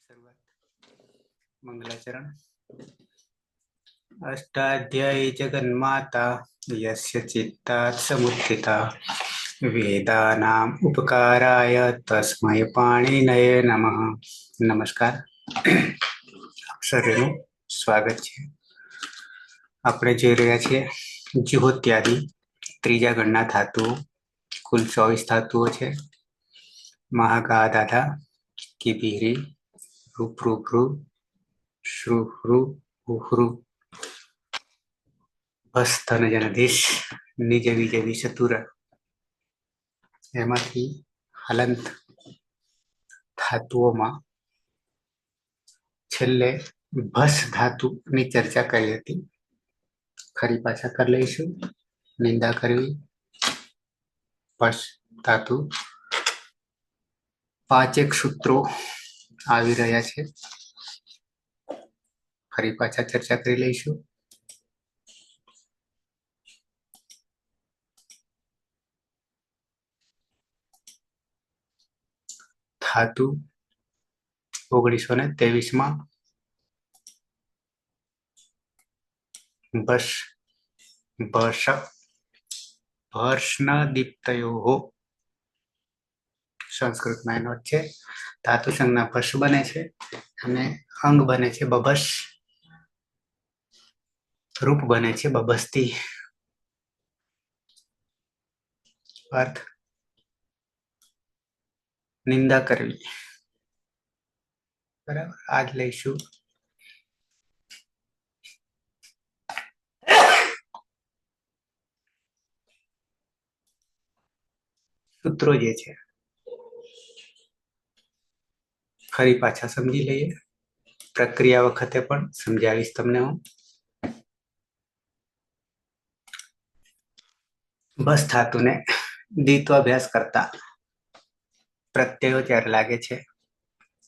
શરૂઆત. મંગલાચરણ. અષ્ટાધ્યાયી જગન્માતા યસ્ય ચિત્તાત સમુત્થિતા વેદાનામ ઉપકારાય તસ્મૈ પાણિનયે નમઃ. નમસ્કાર. આપ સર્વેનું સ્વાગત છે. આપણે જોઈ રહ્યા છીએ જ્યોત્યાદિ ત્રીજા ગણના ધાતુઓ. કુલ 24 ધાતુઓ છે. મહાગાધાધા કિભિરી રૂપૃભૃ શ્રુહૃ ઉહૃ ભસ્તન જનધીશ નિજ વિજ વિશતુર. એમાંથી હલંત ધાતુઓમાં છેલ્લે ભસ ધાતુની ચર્ચા કરી હતી. ફરી પાછા કરી લઈશું. નિંદા કરવી, ભસ ધાતુ. 5 સૂત્રો આવી રહ્યા છે. ફરી પાછા ચર્ચા કરી લઈશું. ધાતુ 1923 ભસ ભસ ભર્ષ્ણદીપ્તયો સંસ્કૃતમાં એનો છે. ધાતુ સંજ્ઞા ભસ બને છે અને અંગ બને છે બભસ. રૂપ બને છે બભસ્તી. અર્થ નિંદા કરવી. બરાબર. આજ લઈશું સૂત્રો જે છે ફરી પાછા સમજી લઈએ. પ્રક્રિયા વખતે પણ સમજાવીશ તમને હું. બસ ધાતુને દ્વિત્વાભ્યાસ કરતા પ્રત્યયો જ્યારે લાગે છે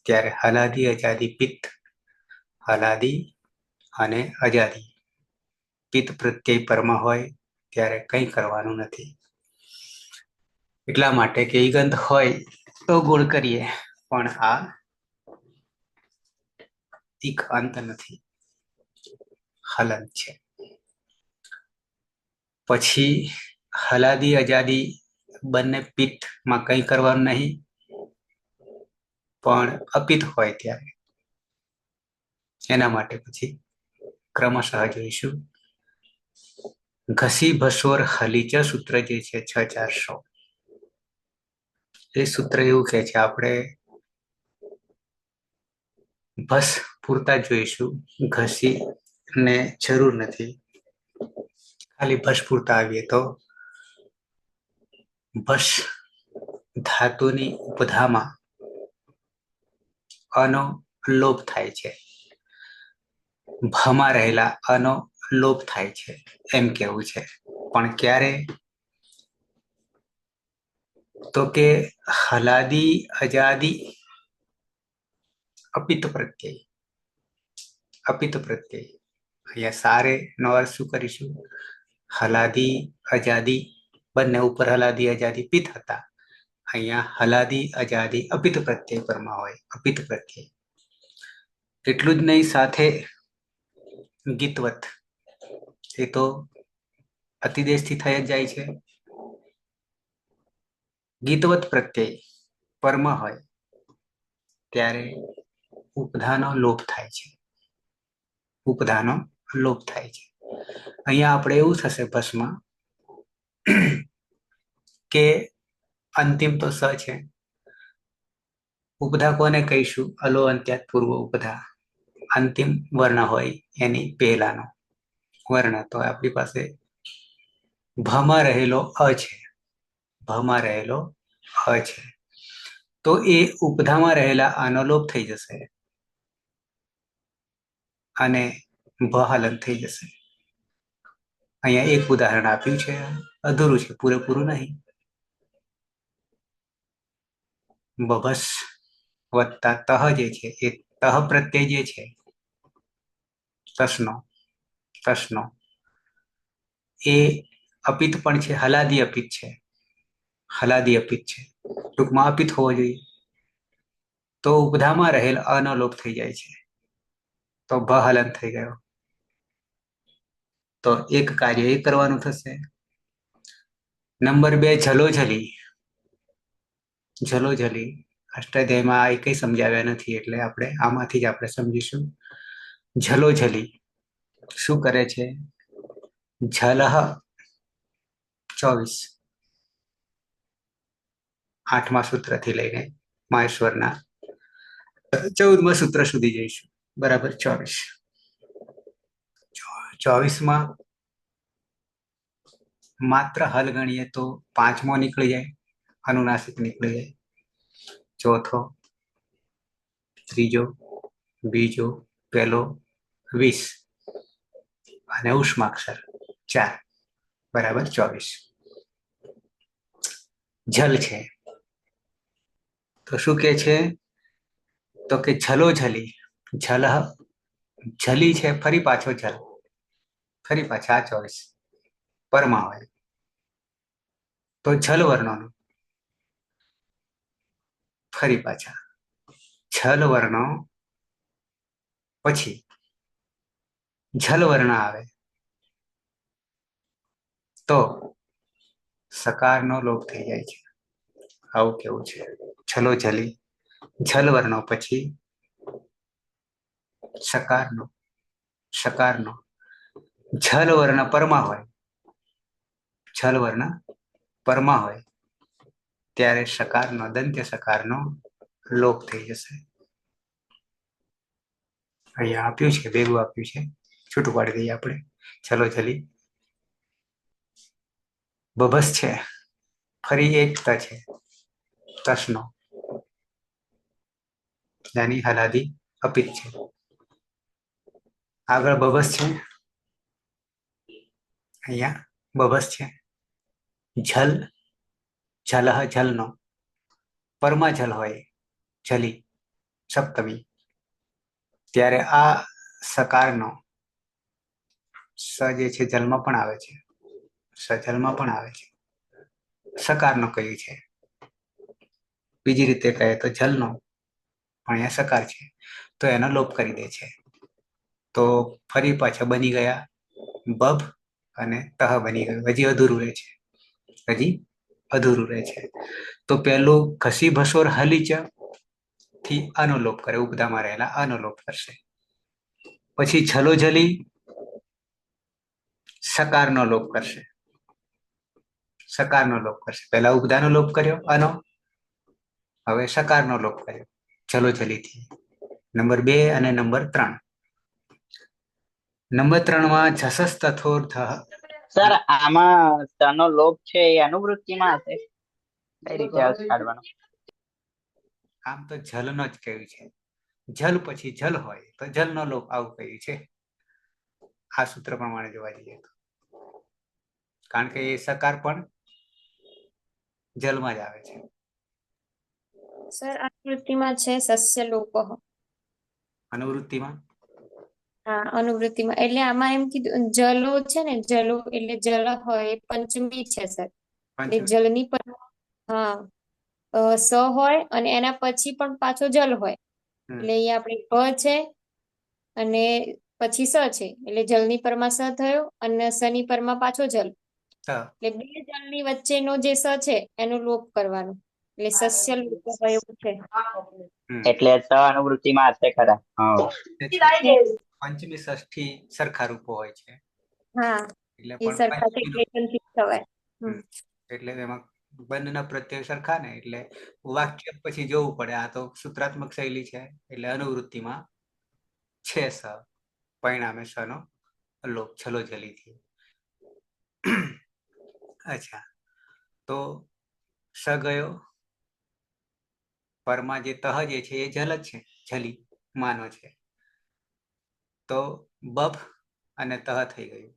ત્યારે હલાદી અજાદી પિત્ત. હલાદી અને અજાદી પિત્ત પ્રત્યય પરમાં હોય ત્યારે કંઈ કરવાનું નથી. એટલા માટે કે ઈગંત હોય તો ગુણ કરીએ, પણ આ ઈક અંત નથી, હલંત છે. પછી હલાદી અજાદી બંને પિત્તમાં કંઈ કરવાનું નહીં, પણ અપિત્ત હોય ત્યારે એના માટે પછી ક્રમશઃ જોઈશું. ઘસી ભસોર હલીચ સૂત્ર જે છે 6400. એ સૂત્ર એવું કહે છે, આપણે ભસ પૂરતા જોઈશું. ઘસી ને જરૂર નથી. ખાલી ભસ પૂરતા આવીએ તો ભસ ધાતુની ઉપધામાં અનો લોપ થાય છે. ભમાં રહેલા અનો લોપ થાય છે એમ કેવું છે. પણ ક્યારે? તો કે હલાદી અજાદી અપિત્ત પ્રત્યય. અપિત્ત પ્રત્યય અહીંયા સારે નો અર્થ શું કરીશું? હલાદી અજાદી બંને ઉપર હલાદી અજાદી પિત્ત હતા. અહીંયા હલાદી અજાદી અપિત્ત પ્રત્યય પરમાં હોય. અપિત્ત પ્રત્યય. એટલું જ નહીં, સાથે ગીતવત એ તો અતિદેશથી થઈ જ જાય છે. ગીતવત પ્રત્યય પરમાં હોય ત્યારે ઉપધાનો લોપ થાય છે. ઉપધાનો લોપ થાય છે. અહીંયા આપણે એવું થશે ભસમાં કે અંતિમ તો સ છે. ઉપધા કોને કહીશું? અલો અંત્યાત પૂર્વ ઉપધા. અંતિમ વર્ણ હોય એની પહેલાનો વર્ણ. તો આપણી પાસે ભમાં રહેલો અ છે. ભમાં રહેલો અ છે. તો એ ઉપધામાં રહેલા આનો લોપ થઈ જશે અને ભ હલંત થઈ જશે. અહીંયા એક ઉદાહરણ આપ્યું છે, અધૂરું છે, પૂરેપૂરું નહીં. બભસ વત્તા તહ જે છે એ તહ પ્રત્યય જે છે તસનો એ અપિત્ત પણ છે. હલાદી અપિત્ત છે. હલાદી અપિત્ત છે. ટૂંકમાં અપિત્ત હોવો જોઈએ. તો ઉપધામાં રહેલ અનો લોપ થઈ જાય છે, તો ભ હલન થઈ ગયો. તો એક કાર્ય એ કરવાનું થશે. નંબર 2 ઝલોઝલી. ઝલોઝલી અષ્ટાધ્યાયમાં એ કઈ સમજાવ્યા નથી, એટલે આપણે આમાંથી જ આપણે સમજીશું. ઝલોઝલી શું કરે છે? ઝલહ 24, 8મા સૂત્રથી લઈને મહેશ્વરના 14મા સૂત્ર સુધી જઈશું. બરાબર. 24માં માત્ર હલ ગણીએ તો 5મો નીકળી જાય, અનુનાસિક નીકળી જાય. ચોથો, ત્રીજો, બીજો, પહેલો, 20 અને ઉષ્માક્ષર 4. બરાબર. 24 જલ છે. તો શું કે છે? તો કે ઝલોઝલી. ઝલહ ઝલી છે, ફરી પાછો જલ, ફરી પાછા 24 પરમાં હોય તો જલ વર્ણોનો ફરી પાછા જલ વર્ણો પછી જલ વર્ણ આવે તો સકારનો લોપ થઈ જાય છે. આવું કેવું છે. ઝલોઝલી જલ વર્ણો પછી સકારનો જલ વર્ણ પરમાં હોય, જલ વર્ણ પરમાં હોય ત્યારે સકારનો, દંત્ય સકારનો લોપ થઈ જશે. અહીંયા આપ્યું છે, ભેગું આપ્યું છે, છૂટું પાડી દઈએ આપણે. ઝલોઝલી બબસ છે, ફરી એક ત છે, તસનો यानी हलादी अपित છે. આગળ બબસ છે, અહીંયા બબસ છે. જલ, જલહ જલનો, પરમાં જલ હોય, જલી સપ્તમી, ત્યારે આ સકારનો સ જે છે જલમાં પણ આવે છે, સજલમાં પણ આવે છે, સકારનો કયું છે. બીજી રીતે કહે તો જલનો, પણ અહીંયા સકાર છે તો એનો લોપ કરી દે છે. તો ફરી પાછા બની ગયા બબ અને તહ બની ગયું. હજી અધૂરું રહે છે, હજી અધૂરું રહે છે. તો પેલું ઘસી ભસોર હલીચ થી અનુલોપ કરે, ઉપદામાં રહેલા અનુલોપ કરશે. પછી ઝલોઝલી સકારનો લોપ કરશે, સકારનો લોપ કરશે. પહેલા ઉપદાનો લોપ કર્યો અનો, હવે સકારનો લોપ કર્યો ઝલોઝલીથી. નંબર 2 અને નંબર 3. નંબર 3માં જસસ તથોર્થ. સર આમાં તનો લોપ છે એ અનુવૃત્તિમાં હશે, કઈ રીતે કાઢવાનો? આમ તો જલનો જ કહ્યું છે. જલ પછી જલ હોય તો જલનો લોપ આવું કહ્યું છે, આ સૂત્ર પ્રમાણે જોવા જઈએ તો. કારણ કે એ સકાર પણ જલમાં જ આવે છે. સર અનુવૃત્તિમાં છે સસ્ય લોપ. અનુવૃત્તિમાં હા, અનુવૃત્તિમાં એટલે આમાં એમ કીધું જલો છે ને, જલો એટલે જલ હોય પંચમી છે સર. એટલે જલની પર હા સ હોય અને એના પછી પણ પાછો જલ હોય. એટલે અહીંયા આપણે પ છે અને પછી સ છે, એટલે જલની પરમાં સ થયો અને સની પરમાં પાછો જલ. એટલે બે જલની વચ્ચેનો જે સ છે એનો લોપ કરવાનો, એટલે સસ્ય લોપ હોય એવું છે. એટલે સ અનુવૃત્તિમાં હશે ખરા. પંચમી ષષ્ઠી સરખા રૂપો હોય છે. હા, એટલે એ સરખા છે એટલે કન્ફ્યુઝ થવાય. એટલે એમાં બંધના પ્રત્યય સરખા ને, એટલે વાક્ય પછી જોવું પડે. આ તો સૂત્રાત્મક શૈલી છે, એટલે અનુવૃત્તિમાં છે સ, પરિણામે સનો લોપ ઝલોઝલીથી. અચ્છા, તો સ ગયો, પરમાં જે તહ જે છે એ જલ જ છે, જલી માનો છે. તો બબ અને તહ થઈ ગયું.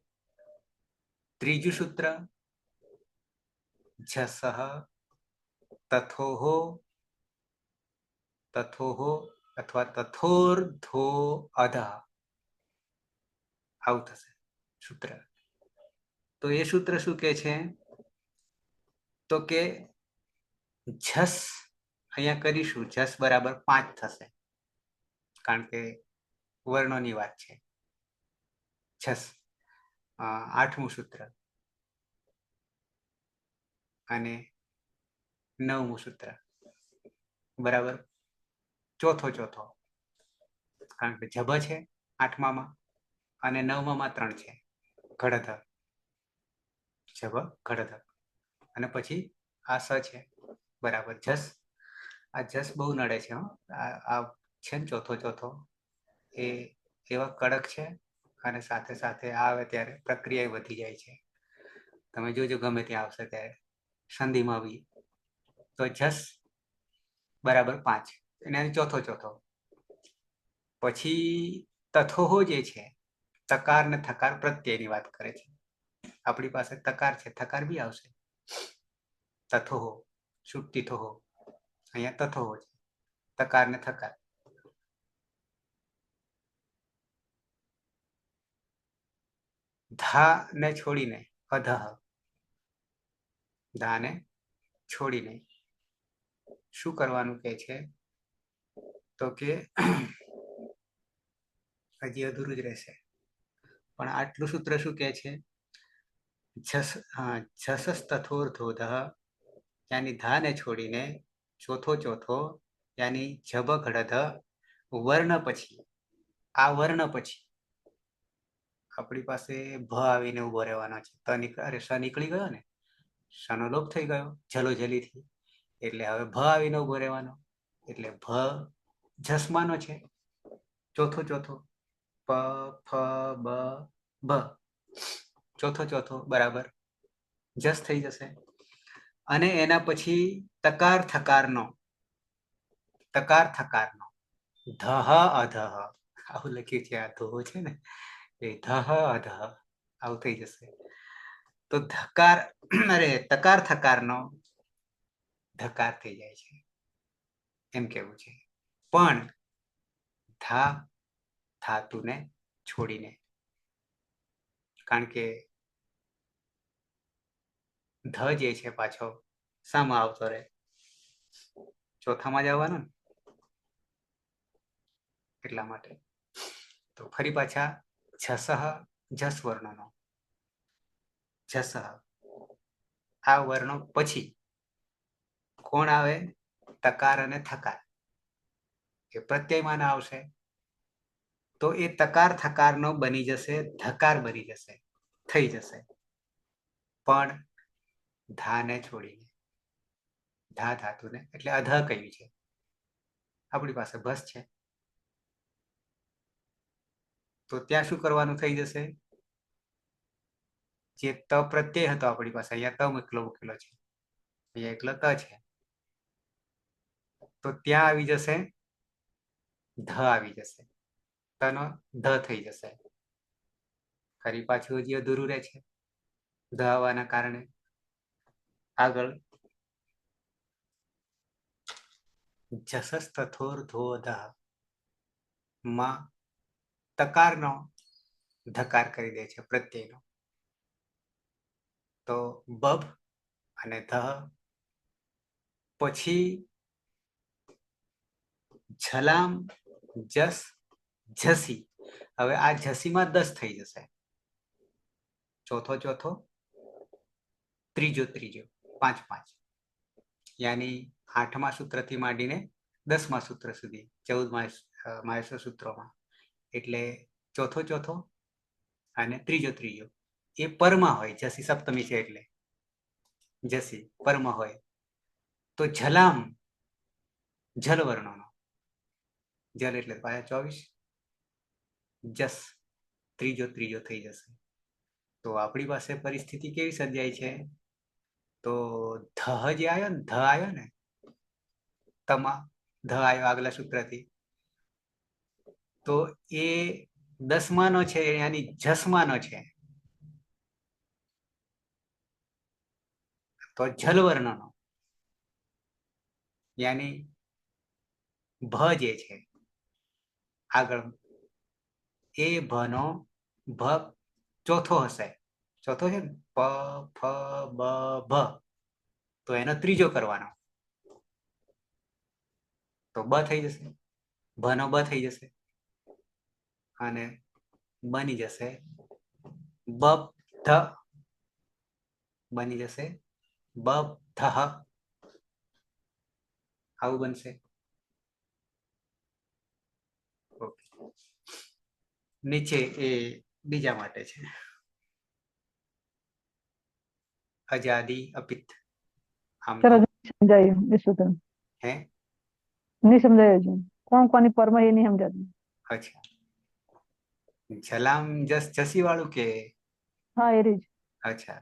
ત્રીજું સૂત્ર જસહ તથોહો, તથોહો અથવા તથોર્ધો અધઃ, આવું થશે સૂત્ર. તો એ સૂત્ર શું કે છે? તો કે જસ અહીંયા કરીશું જસ બરાબર 5 થશે, કારણ કે વર્ણોની વાત છે. જસ 8મું સૂત્ર અને 9મું સૂત્ર બરાબર ચોથો, કારણ કે જબ છે 8મામાં અને 9મામાં 3 છે, ઘડધ, જબ ઘડધ, અને પછી આ સ છે બરાબર જસ. આ જસ બહુ નડે છે. આ છે ને ચોથો એ એવા કડક છે, અને સાથે સાથે આવે ત્યારે પ્રક્રિયા વધી જાય છે. તમે જોજો ગમે ત્યાં આવશે ત્યારે સંધિમાં આવી તો જસ બરાબર 5, અને ચોથો. પછી તથોહો જે છે, તકાર ને થકાર પ્રત્યયની વાત કરે છે. આપણી પાસે તકાર છે, થકાર બી આવશે. તથોહો, શુક્તિથોહો, અહીંયા તથોહો છે, તકાર ને થકાર. ધા ને છોડીને અધઃ, ધા ને છોડીને શું કરવાનું કે છે, તો કે હજી અધૂરું જ રહેશે. પણ આટલું સૂત્ર શું કે છે, જસસ તથોર્ધોધઃ, યાની ધા ને છોડીને ચોથો યાની જબ ઘડધ, વર્ણ પછી, આ વર્ણ પછી આપણી પાસે ભ આવીને ઉભો રહેવાનો છે. અરે સ નીકળી ગયો ને, સનો લોપ થઈ ગયો જલોજલીથી, એટલે હવે ભ આવીને ઉભો રહેવાનો. એટલે ભ જસમાનો છે, ચોથો પ ફ બ ભ, ચોથો બરાબર જસ થઈ જશે. અને એના પછી તકાર થકારનો ધહ અધહ, આવું લખ્યું છે. આ ધો છે ને એ ધહ અધહ આવું થઈ જશે. તો તકાર થકારનો ધકાર થઈ જાય છે, એમ કેવું છે. પણ ધાતુને છોડીને, કારણ કે ધ જે છે પાછો શામાં આવતો રહે, ચોથામાં જ આવવાનો ને, એટલા માટે. તો ફરી પાછા જસહ, જસ વર્ણનો, જસહ, આ વર્ણો પછી કોણ આવે, તકાર અને થકાર, એ પ્રત્યયમાં આવશે. તો એ તકાર થકારનો બની જશે ધકાર, બની જશે, થઈ જશે. પણ ધાને છોડીને, ધા ધાતુને, એટલે અધ કહ્યું છે. આપણી પાસે ભસ છે, તો ત્યાં શું કરવાનું થઈ જશે, જે ત પ્રત્યય હતો આપણી પાસે, અહીંયા ત મૂકેલો છે, અહીંયા એકલો ત છે, તો ત્યાં આવી જશે ધ, આવી જશે, તનો ધ થઈ જશે. ફરી પાછું હજી અધૂરું રહે છે ધ આવવાના કારણે. આગળ જસસ તથોર્ધોધઃ માં તકારનો ધકાર કરી દે છે, પ્રત્યયનો. તો બબ અને ધ, પછી છલામ, જસ, જસી. હવે આ જસીમાં 10 થઈ જશે, ચોથો, ત્રીજો, 5, યાની 8મા સૂત્રથી માંડીને 10મા સૂત્ર સુધી, 14 માહેશ્વર સૂત્રોમાં. એટલે ચોથો અને ત્રીજો એ પરમાં હોય, જસી સપ્તમી છે એટલે જસી પરમાં હોય. તો જલામ, જલ વર્ણનો, જલ એટલે પાયા 24, જસ ત્રીજો થઈ જશે. તો આપણી પાસે પરિસ્થિતિ કેવી સર્જાય છે, તો ધ જે આવ્યો ને તમા, ધ આવ્યો આગલા સૂત્રથી, તો એ 10માનો છે, યાની જસમાનો છે, તો જલ વર્ણનો, યાની ભ જે છે આગળ, એ ભનો ભ ચોથો હશે, ચોથો છે ને પ ફ બ ભ, તો એનો ત્રીજો કરવાનો. તો બ થઈ જશે, ભનો બ થઈ જશે અને બની જશે બબ ધ, બની જશે બબ ધ, આવું બનશે. ઓકે, નીચે એ બીજા માટે છે. અજાદી અપિત. આમ સર તો હજુ સમજાયું વિશ્વતન હે, નહીં સમજાયું હજુ. કોણ કોની પરમાં એ નહીં સમજાતું. અચ્છા, જલામ જસી વાળું કે? હા એ રહી. અચ્છા,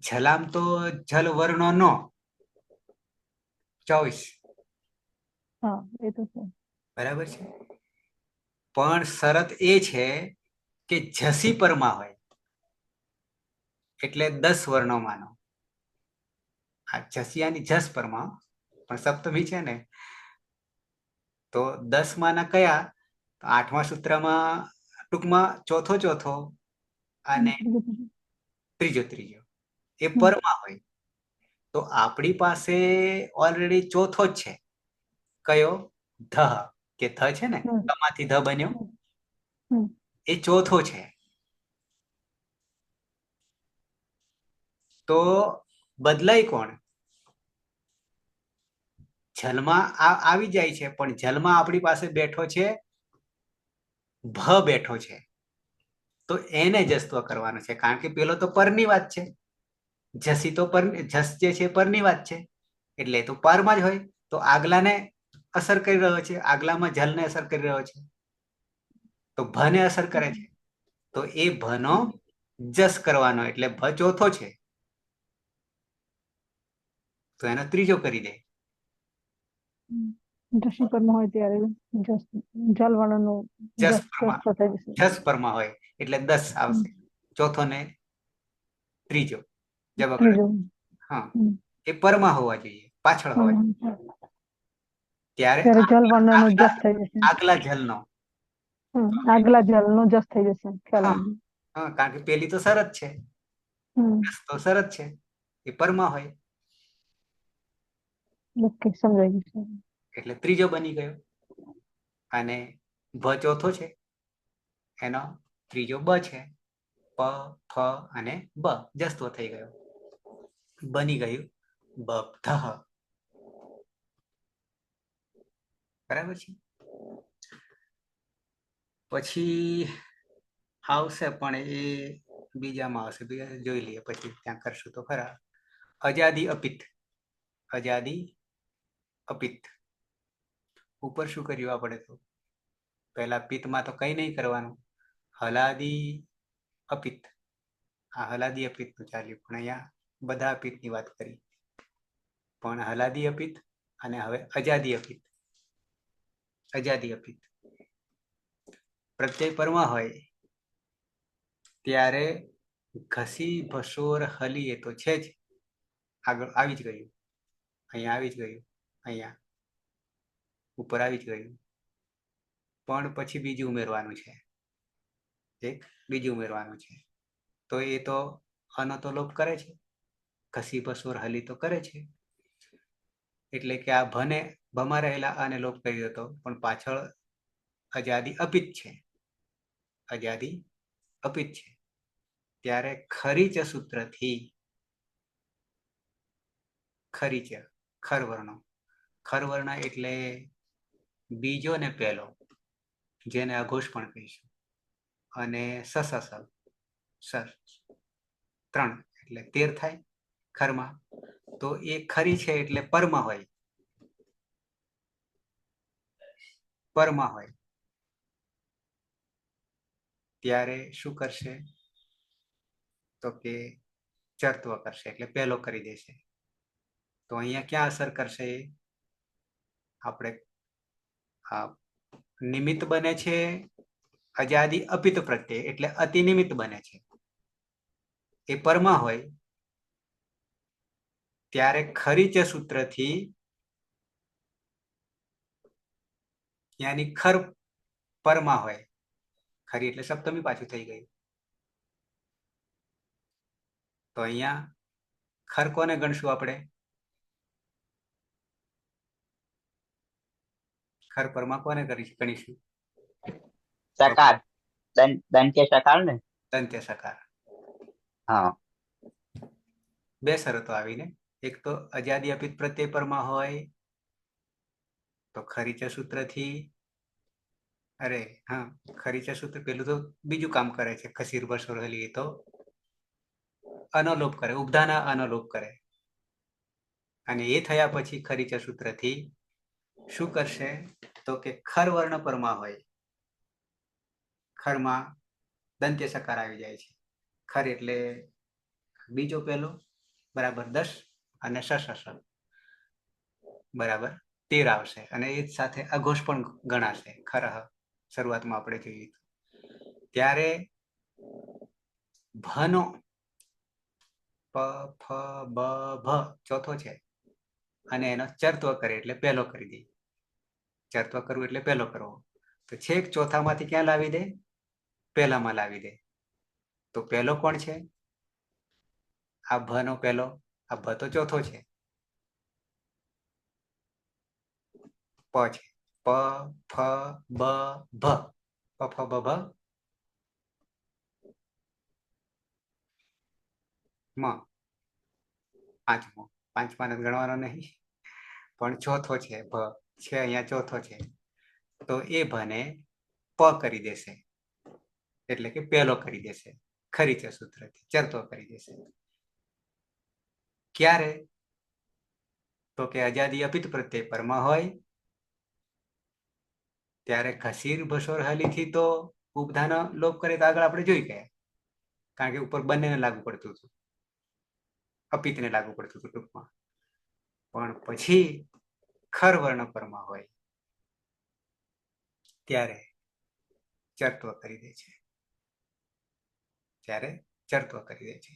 જલામ તો જલ વર્ણો નો 24, હા એ તો છે. બરાબર છે. પણ શરત એ છે કે જસી પરમાં હોય એટલે 10 વર્ણો માનો. આ જસિયાની જસ પરમાં પણ સપ્તમી છે ને, તો 10 માના કયા? તો 8મા સૂત્રમાં ટૂંકમાં ચોથો ચોથો અને ત્રીજો ત્રીજો એ પરમાં હોય. તો આપણી પાસે ઓલરેડી ચોથો જ છે. કયો? ધ, કે ધ છે ને, તમાથી ધ બન્યો, એ ચોથો છે. તો બદલાય કોણ? જલમાં આવી જાય છે, પણ જલમાં આપણી પાસે બેઠો છે ભ બેઠો છે. તો એને જસ્ત્વ કરવાનો છે, કારણ કે પેલો તો પરની વાત છે. જસી તો પર, જસ જે છે પરની વાત છે, એટલે તો પરમાં જ હોય. તો આગલાને અસર કરી રહ્યો છે, આગલામાં જલને અસર કરી રહ્યો છે, તો ભને અસર કરે છે. તો એ ભનો જસ કરવાનો, એટલે ભ ચોથો છે, તો એનો ત્રીજો કરી દે. જસી પરમાં હોય ત્યારે જલ વર્ણનો જસ જસ પરમાં, થઈ જશે. જસ પરમાં હોય એટલે 10 આવશે, ચોથો ને ત્રીજો જબ અગર, ત્રીજો. હા, એ પરમાં હોવા જોઈએ, પાછળ હોવા જોઈએ. ત્યારે ત્યારે જલ વર્ણનો જસ થઈ જશે. આગલા જલનો, આગલા જલનો જસ થઈ જશે. ખ્યાલ હા આવી હા, કારણ કે પેલી તો શરત છે, ગયો. તો શરત છે, એ પરમાં હોય ઓકે, સમજાઈ ગયું. એટલે ત્રીજો બની ગયો. અને ભ ચોથો છે, એનો ત્રીજો બ છે. પ, ફ અને બ જસ્તો થઈ ગયો, બની ગયું બબ્ધઃ. બરાબર છે. પછી આવશે, પણ એ બીજામાં આવશે, બીજા જોઈ લઈએ પછી, ત્યાં કરશું તો ખરા. અજાદી અપિત, અજાદી અપિત. ઉપર શું કર્યું આપણે? તો પહેલા પિત્તમાં તો કઈ નહીં કરવાનું, હલાદી અપિત. આ હલાદી અપિત નું ચાલ્યું, પણ અહીંયા બધા અપિતની વાત કરી. પણ હલાદી અપિત અને હવે અજાદી અપિત. અજાદી અપિત પ્રત્યય પરમાં હોય ત્યારે ઘસી ભસોર હલી એ તો છે જ, આગળ આવી જ ગયું, અહીંયા આવી જ ગયું, અહીંયા ઉપર આવી જ ગયું. પણ પછી બીજું ઉમેરવાનું છે, એક બીજું ઉમેરવાનું છે. તો એ તો અનો તો લોપ કરે છે, ઘસી ભસોર હલી તો કરે છે, એટલે કે આ ભને, ભમાં રહેલા આને લોપ કર્યો હતો, પણ પાછળ અજાદી અપિત છે, અજાદી અપિત છે. ત્યારે ખરીચ સૂત્રથી, ખરીચ ખરવર્ણો, ખરવર્ણ એટલે બીજો ને પહેલો, જેને અઘોષ પણ કહીશું, અને સસસલ સર 3 એટલે 13 થાય ખરમાં. તો એ ખરી છે એટલે પરમાં હોય, પરમાં હોય ત્યારે શું કરશે? તો કે ચર્ત્વ કરશે, એટલે પહેલો કરી દેશે. તો અહીંયા ક્યાં અસર કરશે? આપણે નિમિત્ત બને છે અજાદી અપિત પ્રત્યે, એટલે અતિ નિમિત્ત બને છે. એ પરમાં હોય ત્યારે ખરીચ સૂત્રથી, યાની ખર પરમાં હોય, ખરી એટલે સપ્તમી પાછું થઈ ગયું. તો અહીંયા ખર કોને ગણશું આપણે? ખર પરમાં કોને ગણીશું? સકાર, દંત્ય સકાર ને. દંત્ય સકાર. હા, બે શરતો આવીને, એક તો અજાદી અપિત પ્રત્યય પરમાં હોય તો ખરીચા સૂત્રથી, ખરીચા સૂત્ર પેલું તો બીજું કામ કરે છે, ખસીર બસોર હલી તો અનલોપ કરે, ઉપધાના અનલોપ કરે, અને એ થયા પછી ખરીચા સૂત્રથી શું કરશે તો કે ખર વર્ણ પરમાં હોય, ખરમાં દંત્ય સકાર આવી જાય છે. ખર એટલે બીજો પહેલો બરાબર 10 અને સ બરાબર 13 આવશે, અને એ જ સાથે અઘોષ પણ ગણાશે. ખરહ શરૂઆતમાં આપણે જોઈએ ત્યારે ભનો પ ફ બ ભ ચોથો છે, અને એનો ચરત્વ કરે એટલે પહેલો કરી દે. ચરત્વ કરવું એટલે પહેલો કરવો, તો છેક ચોથામાંથી ક્યાં લાવી દે? પહેલામાં લાવી દે. તો પહેલો કોણ છે? આ ભ નો પહેલો, આ ભ તો ચોથો છે, પ છે. પ ફ બ ભ, પ ફ બ ભ મ. પાંચમો, પાંચમાને ગણવાનો નહીં, પણ ચોથો છે ભ છે, અહીંયા ચોથો છે, તો એ ભને પ કરી દેશે, એટલે કે પહેલો કરી દેશે. ખરીચા સૂત્રથી ચરતો કરી દેશે. ક્યારે? તો કે અજાદી અપિત પ્રત્યય પરમાં હોય ત્યારે ખસીર બસોર હલીથી તો ઉપધાનો લોપ કરે તો આગળ આપણે જોઈ ગયા, કારણ કે ઉપર બંનેને લાગુ પડતું હતું, અપિતને લાગુ પડતું હતું ટૂંકમાં. પણ પછી ખર વર્ણ પરમાં હોય ત્યારે ચરત્વ કરી દે છે, ત્યારે ચરત્વ કરી દે છે.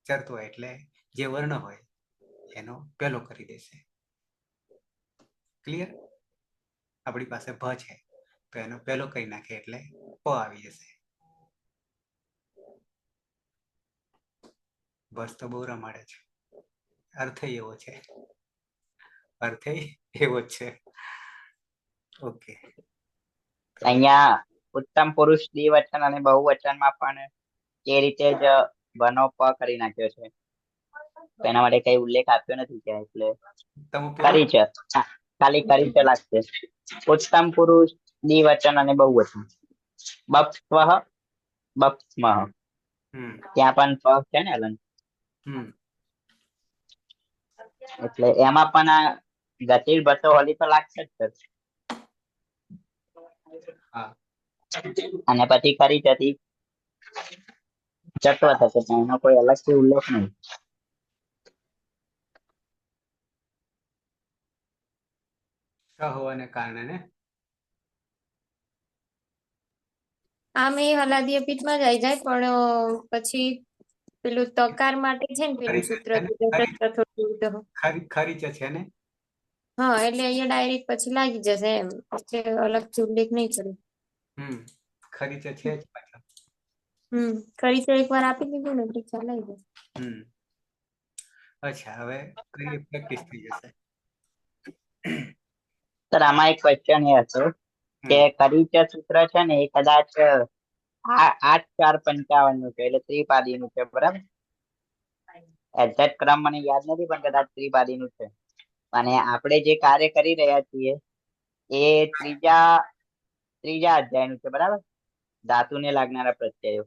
ચરત્વ એટલે જે વર્ણ હોય એનો પહેલો કરી દેશે. ક્લિયર? આપણી પાસે ભ છે તો એનો પહેલો કરી નાખે એટલે પ આવી જશે. બસ તો બહુ રમાડે છે, અર્થ એવો છે, અર્થ એવો જ છે. ઓકે, અહીંયા ઉત્તમ પુરુષ દ્વિવચન અને બહુવચનમાં પણ એ રીતે જ બનો પ કરી નાખ્યો છે. એના માટે કઈ ઉલ્લેખ આપ્યો નથી ત્યાં, એટલે કરી છે, ખાલી કરી છે લાગશે. ઉત્તમ પુરુષ દ્વિવચન અને બહુવચન, બપ્સ્વ બપ્સ્મઃ, ત્યાં પણ પ છે ને અલન, એટલે એમાં પણ આ ગતિલ બસો હોલી તો લાગશે જ. અને પછી ખરી જતી ચટવા થશે, પણ એનો કોઈ અલગથી ઉલ્લેખ નહીં. હોવાને કારણે ને આમ એ હલાદી અપીતમાં જ આવી જાય, પણ પછી પેલું તકાર માટે છે ને પેલું સૂત્ર ખરીચ છે ને, હા, એટલે અહીંયા ડાયરેક્ટ પછી લાગી જશે એમ, એટલે અલગથી ઉલ્લેખ નહીં કરે. ખરીચ છે જ પાછળ. ખરી તો એકવાર આપી દીધું ને એટલે ખ્યાલ આવી જાય. અચ્છા, હવે કરીએ, પ્રેક્ટિસ થઈ જશે. સર આમાં એક ક્વેશ્ચન એ હતો કે કરીચ સૂત્ર છે ને એ કદાચ 8-4-55 નું છે, એટલે ત્રિપાદી નું છે, બરાબર? એક્ઝેક્ટ ક્રમ મને યાદ નથી, પણ કદાચ ત્રિપાદી નું છે. અને આપણે જે કાર્ય કરી રહ્યા છીએ એ ત્રીજા અધ્યાય નું છે, બરાબર? ધાતુને લાગનારા પ્રત્યયો.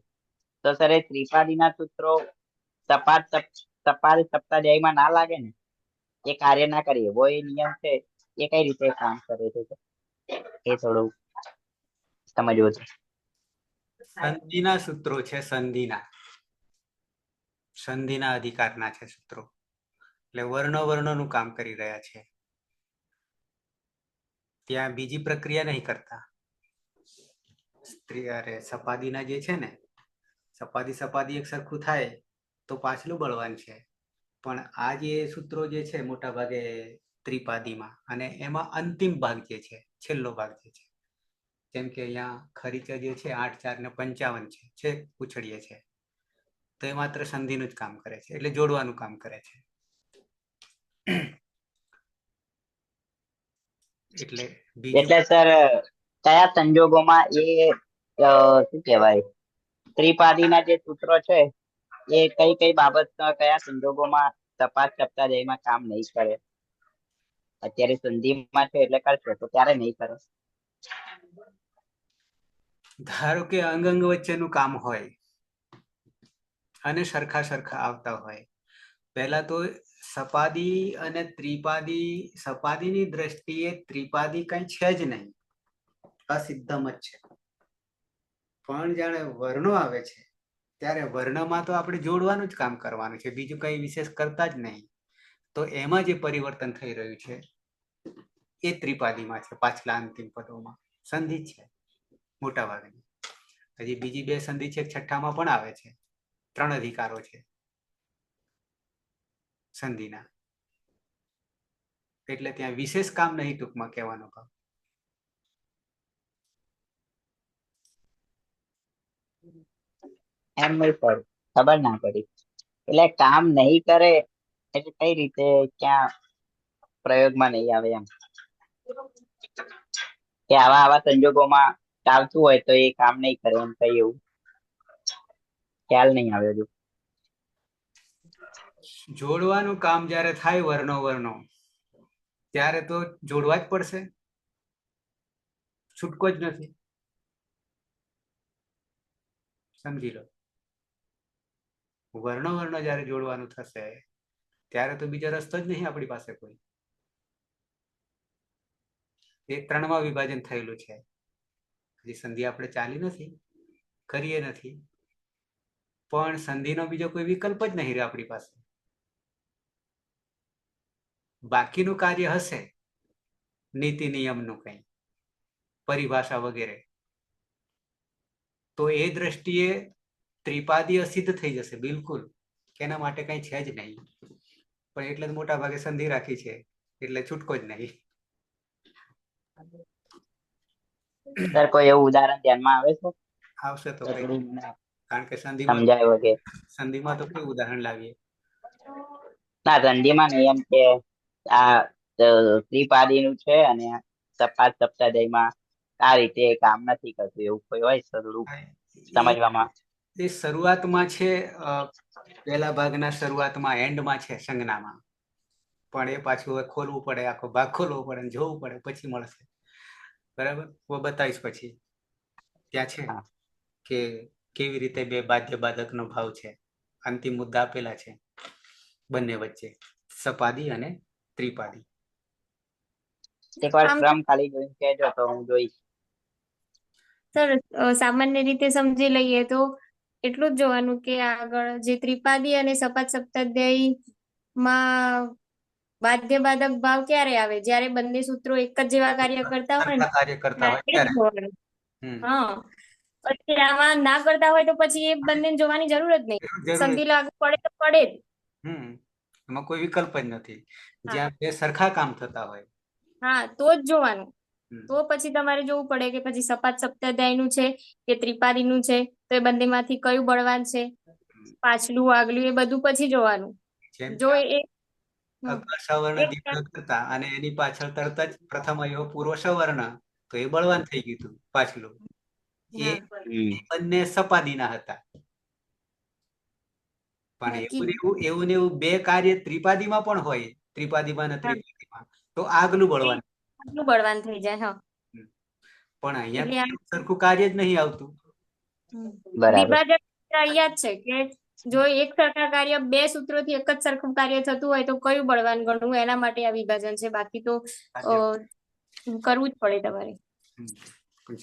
તો સર એ ત્રિપાદીના સૂત્રો સપાટ સપ્તાધ્યાયમાં ના લાગે ને, એ કાર્ય ના કરીએ, એવો એ નિયમ છે, એ કઈ રીતે કામ કરે છે એ થોડું સમજવું છે. સંધિના સૂત્રો છે, સંધિના અધિકારના છે સૂત્રો, એટલે વર્ણોનું કામ કરી રહ્યા છે. ત્યાં બીજી પ્રક્રિયા નહીં કરતા. સપાદીના જે છે ને, સપાદી એક સરખું થાય તો પાછલું બળવાન છે, પણ આ જે સૂત્રો જે છે મોટા ભાગે ત્રિપાદીમાં, અને એમાં અંતિમ ભાગ જે છે, છેલ્લો ભાગ જે છે, જેમ કે અહીંયા ખરીચા જે છે 8-4-55 છે, પૂછડીએ છે, તો એ માત્ર સંધિનું જ કામ કરે છે, એટલે જોડવાનું કામ કરે છે. એટલે બીજું એટલે સર કયા સંજોગોમાં એ શું કહેવાય ત્રિપાદીના જે સૂત્રો છે એ કઈ કઈ બાબત કયા સંજોગોમાં તપાસ સપ્તાહમાં કામ નહીં કરે? અત્યારે સંધિમાં છે એટલે કરશે, તો ત્યારે નહીં કરે. ધારો કે અંગ અંગ વચ્ચેનું કામ હોય અને સરખા સરખા આવતા હોય, પહેલા તો સપાદી અને ત્રિપાદી, સપાદીની દ્રષ્ટિએ ત્રિપાદી કઈ છે જ નહીં, અસિદ્ધમ જ છે. પણ જાણે વર્ણો આવે છે ત્યારે વર્ણમાં તો આપણે જોડવાનું જ કામ કરવાનું છે, બીજું કઈ વિશેષ કરતા જ નહીં. તો એમાં જે પરિવર્તન થઈ રહ્યું છે એ ત્રિપાદીમાં છે. પાછલા અંતિમ પદોમાં સંધિ છે મોટા ભાગની. હજી બીજી બે સંધિ છે, છઠ્ઠામાં પણ આવે છે. 3 અધિકારો છે સંધિના, એટલે ત્યાં વિશેષ કામ નહીં, ટૂંકમાં કહેવાનો ભાવ. એમ નહીં સર, ખબર ના પડી. એટલે કામ નહીં કરે એટલે કઈ રીતે, ક્યાં પ્રયોગમાં નહીં આવે એમ કે આવા આવા સંજોગોમાં ચાલતું હોય તો એ કામ નહીં કરે એમ કઈ એવું ખ્યાલ નહીં આવે હજુ. જોડવાનું કામ જ્યારે થાય વર્ણો વર્ણો, ત્યારે તો જોડવા જ પડશે, છૂટકો જ નથી. સમજી લો, વર્ણો વર્ણો જ્યારે જોડવાનું થશે ત્યારે તો બીજો રસ્તો જ નહીં આપણી પાસે કોઈ. એ 3માં વિભાજન થયેલું છે. હજી સંધિ આપણે ચાલી નથી, કરીએ નથી, પણ સંધિનો બીજો કોઈ વિકલ્પ જ નહીં રહે આપણી પાસે. બાકીનું કાર્ય હશે નીતિ નિયમનું કંઈ પરિભાષા વગેરે, તો એ દ્રષ્ટિએ ત્રિપાદી અસિદ્ધ થઈ જશે બિલકુલ, એના માટે કઈ છે જ નહીં. પણ એટલે જ મોટા ભાગે સંધિ રાખી છે, એટલે છૂટકો જ નહીં. સર કોઈ એવું ઉદાહરણ ધ્યાનમાં આવે છે? આવશે તો કઈ, થોડું મને કારણ કે સમજાય વગેરે. સંધિમાં તો કઈ ઉદાહરણ લાવીએ? ના, સંધિમાં નહીં, એમ કે આ ત્રિપાદીનું છે અને સપાટ સપ્તાહમાં આ રીતે કામ નથી કરતું એવું કોઈ હોય થોડું સમજવામાં? એ શરૂઆતમાં છે, પહેલા ભાગના શરૂઆતમાં, એન્ડમાં છે સંજ્ઞામાં, પણ એ પાછું હવે ખોલવું પડે, આખો ભાગ ખોલવો પડે, જોવું પડે, પછી મળશે. બરાબર, હું બતાવીશ પછી. ત્યાં છે કે કેવી રીતે બે બાધ્ય બાધકનો ભાવ છે, અંતિમ મુદ્દા આપેલા છે બંને વચ્ચે, સપાદી અને ત્રિપાદી. એકવાર ક્રમ ખાલી જોઈને કહેજો તો હું જોઈશ. સર સામાન્ય રીતે સમજી લઈએ તો એટલું જ જોવાનું કે આગળ જે ત્રિપાદી અને સપાટ સપ્તાધ્યાયીમાં બાધ્ય બાધક ભાવ ક્યારે આવે, જ્યારે બંને સૂત્રો એક જ જેવા કાર્ય કરતા હોય ને કાર્ય કરતા હોય ત્યારે જ જોવાનું. હા, પછી આમાં ના કરતા હોય તો પછી એ બંને જોવાની જરૂર જ નહીં, સંધિ લાગુ પડે તો પડે જ. એમાં કોઈ વિકલ્પ જ નથી. જ્યાં બે સરખા કામ થતા હોય, હા, તો જ જોવાનું. તો પછી તમારે જોવું પડે કે પછી સપાટ સપ્તાધ્યાયીનું છે કે ત્રિપાદીનું છે, તો એ બંનેમાંથી કયું બળવાન છે, પાછલું આગલું, એ બધું પછી જોવાનું. જો એ સવર્ણ દીર્ઘ કરતા અને એની પાછળ તરત જ પ્રથમ અયો પૂર્વ સવર્ણ, તો એ બળવાન થઈ ગયું હતું પાછલું. એ બંને સપાદીના હતા. પણ એવું ને એવું બે કાર્ય ત્રિપાદીમાં પણ હોય, ત્રિપાદીમાં અને ત્રિપાદીમાં, તો આગલું બળવાન થઈ જાય. પણ અહીંયા સરખું કાર્ય જ નહીં આવતું. વિભાજન અહીંયા જ છે કે જો એક સરખા કાર્ય બે સૂત્રોથી એક જ સરખું કાર્ય થતું હોય તો કયું બળવાન ગણવું, એના માટે આ વિભાજન છે. બાકી તો કરવું જ પડે તમારે.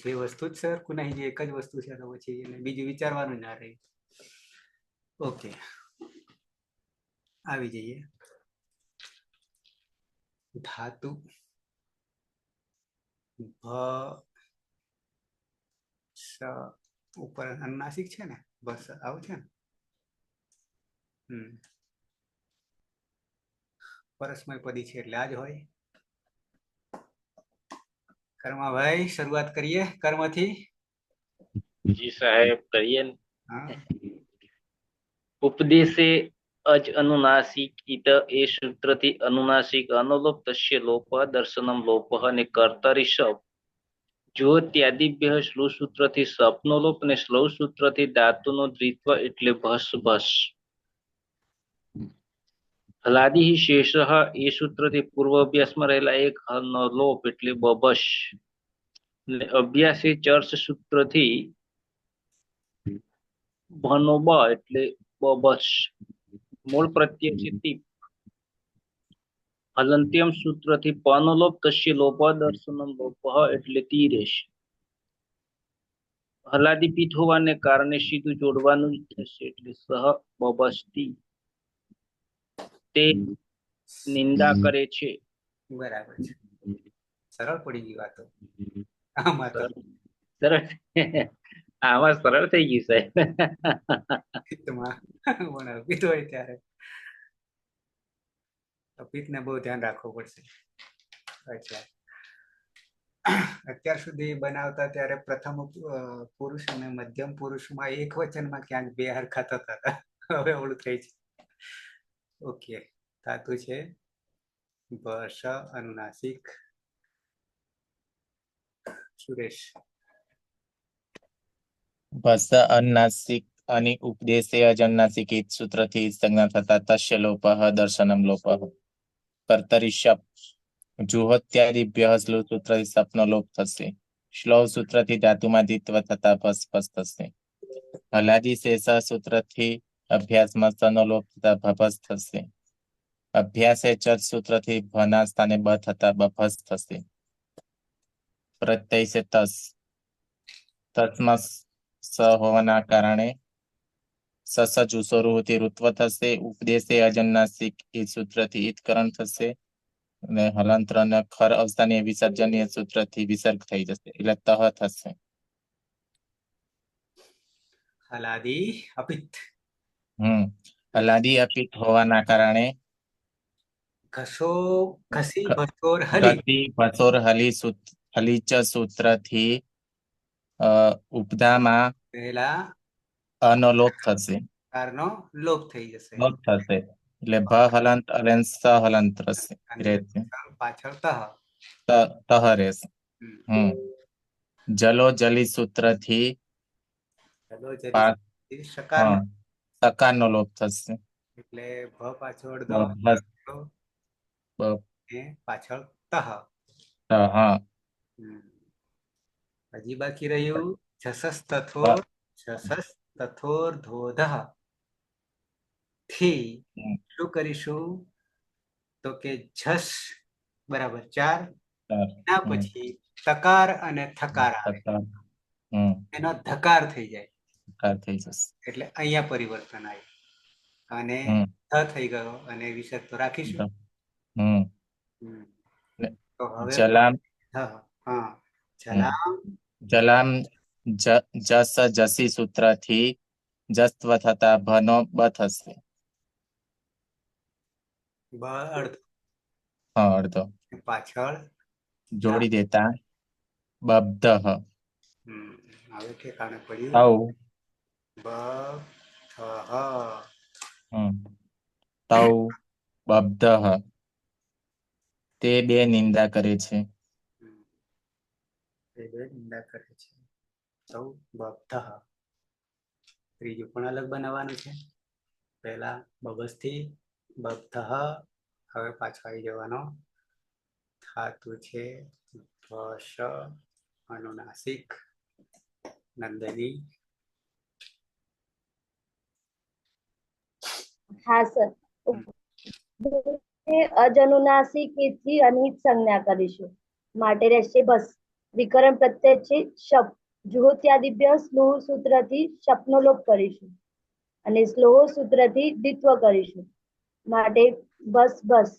જે વસ્તુ જ સરખું નહીં, જે એક જ વસ્તુ છે, તો પછી એને બીજું વિચારવાનું ના રહે. ઓકે, આવી જઈએ ધાતુ ઉપર અનુનાસિક છે ને, બસ આવું છે ને. પરસ્મય પદી છે એટલે આ જ હોય. કર્મભાઈ, શરૂઆત કરીએ કર્મથી. જી સાહેબ, કરીએ. ઉપદેશે અજ અનુનાસિક ઇત એ સૂત્રથી અનુનાસિક અનુલોપ તસ્ય લોપ દર્શનમ લોપ અને કર્તરી શબ જો ત્યાદિભ્ય શ્લુ સૂત્રથી સપનો લોપ અને શ્લૌ સૂત્રથી ધાતુનો દ્વિત્વ એટલે ભસ ભસ. હલાદી શેષ એ સૂત્રથી પૂર્વ અભ્યાસમાં રહેલા એક હલનો લોપ એટલે બબશ. અભ્યાસી ચર્ચ સૂત્રથી ભનોબ એટલે બબસ. મૂળ પ્રત્યય છે તીપ. હલંત્યમ સૂત્રથી પનો લોપ તસ્ય લોપ દર્શનમ લોપ એટલે તીરેશ. હલાદી પીઠ હોવાને કારણે સીધું જોડવાનું જ થશે એટલે સહ બબસ્તી. તે નિંદા કરે છે. બરાબર છે. સરળ પડી ગઈ વાતો આમાં તો. સરળ આમાં સરળ થઈ ગયું સાહેબ. પિત્તમાં પણ અપિત્ત હોય ત્યારે અપિત્તને બહુ ધ્યાન રાખવું પડશે. અચ્છા, અત્યાર સુધી બનાવતા ત્યારે પ્રથમ પુરુષ અને મધ્યમ પુરુષમાં એક વચનમાં ક્યાંક બે હરખા થતા હતા. હવે ઓળું થઈ છે. ઓકે, ધાતુ છે ભસ અનુનાસિક. સુરેશ. ભસ અનુનાસિક અને ઉપદેશે અજન્નાસિક ઇત સૂત્રથી સંજ્ઞા થતા તસ્ય લોપ દર્શનમ લોપ. કર્તરી શપ જુહોત્યાદિભ્ય શ્લુ સૂત્રથી સપનો લોપ થશે. શ્લૌ સૂત્રથી ધાતુમાં દ્વિત્વ થતા ભસ ભસ થશે. હલાદી શેષ સૂત્રથી અભ્યાસમાં સનો લોપ થતા ભભસ થશે. અભ્યાસે ચત સૂત્રથી ભના સ્થાને બ થતા બભસ થશે. પ્રત્યય છે તસ. તસમાં સ હોવાના કારણે સસ જુસોરુથી ઋત્વ થશે. ઉપદેશે અજન્નાસિક એ સૂત્રથી ઈતકરણ થશે અને હલાંતર અને ખર અવસ્થાની વિસર્જનીય સૂત્રથી વિસર્ગ થઈ જશે એટલે તહ થશે. હલાદી અપિત્ત. હલાદી અપિત્ત હોવાના કારણે ઘસો ઘસી ભસોર હલી. ગતિ ભસોર હલીચ સૂત્રથી ઉપદામાં પહેલા અનો લોપ થશે. કારનો લોપ થઈ જશે લોપ થશે એટલે ભ હલંત અલેન સ હલંત રહેશે. અને પાછળ તહ. તહ રહેશે. જલો જલી સૂત્રથી ચલો જરી સકાર સકારનો લોપ થશે એટલે ભ પાછળ દ બસ પાછળ તહ. હા. હજી બાકી રહ્યું જસસ તથોર. જસસ તથોર ધોધ થી શું કરીશું તો કે જસ બરાબર 4. એના પછી તકાર અને થકાર આવે એનો ધકાર થઈ જાય થઈ જશે એટલે અહીંયા પરિવર્તન આવ્યું અને થ થઈ ગયો અને વિસર્ગ તો રાખીશું. તો હવે જલામ જલામ જલામ જસ જસી સૂત્રથી જસ્ત્વ થતા ભનો બ થશે. બ અર્ધ અડધો પાછળ જોડી દેતા બબ્ધ. હવે ઠેકાણે પડ્યું. બ તૌ બબ્ધ તે બે નિંદા કરે છે. નિંદા કરે છે. સૌ બબ્ધ. ત્રીજું પણ અલગ બનાવવાનું છે. પહેલા બબસ થી બબ્ધ. હવે પાછો આવી જવાનો ધાતુ છે ભસ અનુનાસિક નંદની. હા સર, અજનુનાસિક થી અનિત સંજ્ઞા કરીશું માટે રહેશે બસ. વિકરણ પ્રત્યય છે શપ. જુહોત્યાદિભ્ય સ્લોહ સૂત્રથી શપનો લોપ કરીશું અને સ્લોહ સૂત્રથી દ્વિત્વ કરીશું માટે બસ બસ.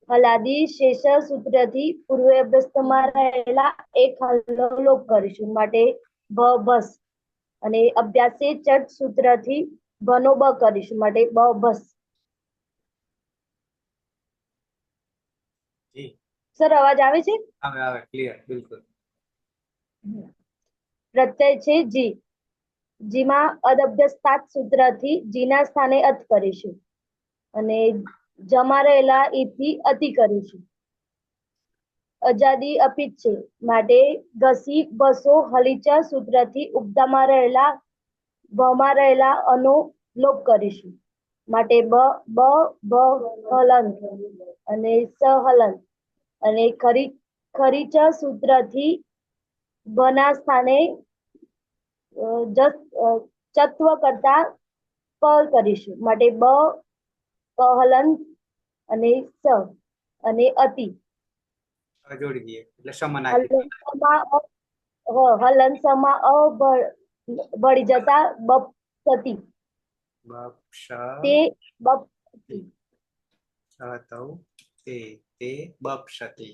હલાદી શેષ સૂત્રથી પૂર્વ અભ્યસ્તમાં રહેલા એક હલનો લોપ કરીશું માટે બ બસ અને અભ્યાસે ચટ સૂત્રથી બનો બ કરીશું માટે બ બસ. સર અવાજ આવે છે? આવે ક્લિયર બિલકુલ. પ્રત્યય છે જી. જેમાં અદભ્યસ્તાત સૂત્રથી જીના સ્થાને અત કરીશું અને જમા રહેલા ઈથી અતિ કરીશું. અજાદી અપિત છે માટે ઘસી બસો હલીચા સૂત્રથી ઉપદામાં રહેલા વમાં રહેલા અનો લોપ કરીશું માટે બ બ બ હલંત અને સહલંત અને ખરીચ સૂત્રથી બના સ્થાને ચત્વ કરતા પ કરીશું માટે બ હલંત અને સ અને અતિ જોડી દઈએ એટલે સમાનાર્થી હલંસમાં અ ભળી જતા બપસતી બક્ષ તે બપસતી તૌ તે બક્ષતિ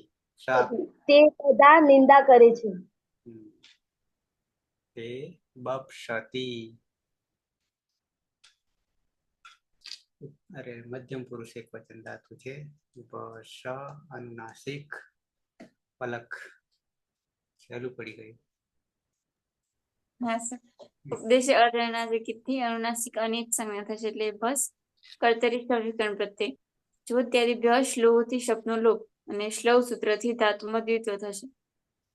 તે બધા નિંદા કરે છે. તે બક્ષતિ. અરે મધ્યમ પુરુષ એક વચન ધાતુ છે. શ અનુનાસિક પલક સહેલું પડી ગયું. હા સર. ઉપદેશ અનુનાસિકથી અનુનાસિક અનિત સંજ્ઞા થશે એટલે બસ કર્તરી વિકરણ પ્રત્યય જો ત્યાદિભ્ય શ્લોથી શબ્દનો લોપ અને શ્લવ સૂત્રથી ધાતુમાં દ્વિત્વ થશે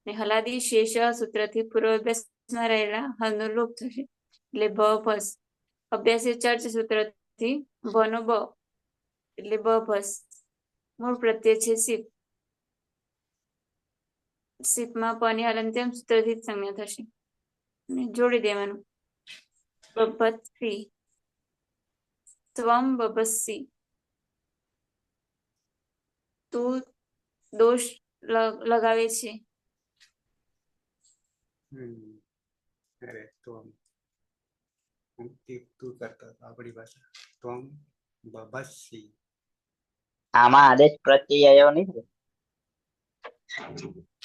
અને હલાદી શેષ સૂત્રથી પૂર્વાભ્યાસમાં રહેલા હલનો લોપ થશે એટલે બ ભસ. અભ્યાસી ચર્ચ સૂત્રથી બનો બ એટલે બ ભસ. મૂળ પ્રત્યય છે સીપ. સીપમાં પની હલંત્યમ સૂત્રથી સંજ્ઞા થશે અને જોડી દેવાનું બભત્સી ત્વમ બભસ્સી. તું દોષ લગાવે છે. અરે ત્વમ તું કરતો આપણી ભાષા ત્વમ બભસ્સી. આમાં આદેશ પ્રત્યય આવ્યો નહીં ને?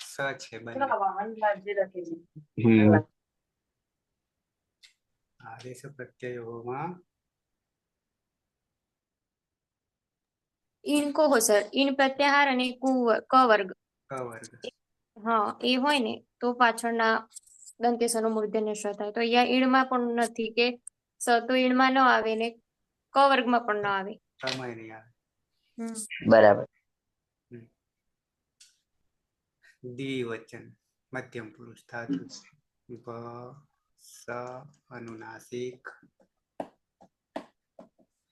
સ છે બંને આદેશ પ્રત્યયોમાં ઈન કહો સર ઈન પ્રત્યાહાર અને ક વર્ગ ક વર્ગ હા એ હોય ને તો પાછળના દંતેસનો મૂર્ધન્ય શ થાય તો અહીંયા ઈણમાં પણ નથી કે સ તો ઈણમાં ન આવે ને ક વર્ગમાં પણ ન આવે. સમય નહીં આવે. બરાબર. દ્વિવચન મધ્યમ પુરુષ ધાતુ બ સ અનુનાસિક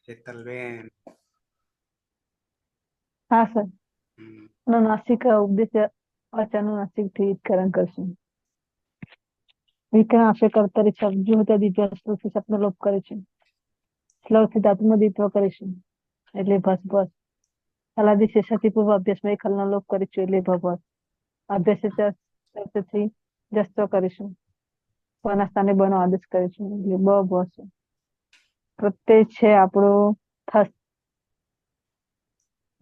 હેતલબેન. હા સર. અનુનાસિક ઉપદેશ અચાનુનાસિક થી વિકરણ કરશું. વિકરણ આશય કર્તરી શબ્દ દિવ્યાસ્તુથી શબ્દ લોપ કરે છે. શ્લોકથી ધાતુમાં દ્વિત્વ કરીશું એટલે ભસ ભસ. હલાદી શેષાથી પૂર્વ અભ્યાસમાં એક હલનો લોપ કરીશું એટલે ભભસ. અભ્યાસથી જસ્તો કરીશું. પના સ્થાને બનો આદેશ કરીશું એટલે બ ભસ. પ્રત્યય છે આપણો થસ.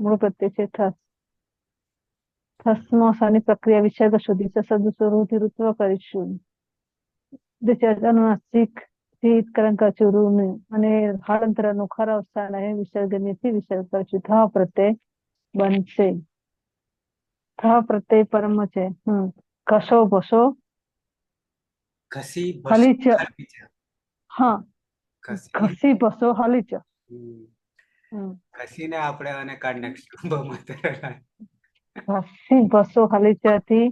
મૂળ પ્રત્યય છે થસ. થસમોસાની પ્રક્રિયા વિસર્ગ શોધી શબ્દ સ્વરૂપથી ઋત્વ કરીશું. અનુનાસિક વિકરણ કરશું રૂને અને હળંતરનું ખરા અવસ્થાને વિસર્ગનીથી વિસર્ગ કરીશું. થ પ્રત્યય બનશે. થ પ્રત્યય પરમ છે. ઘસો ભસો ઘસી હલીચ. હા ઘસી ભસો હલીચ. ઘસીને આપણે અને કાઢ નાખીશું. ઘસી ભસો હલીચથી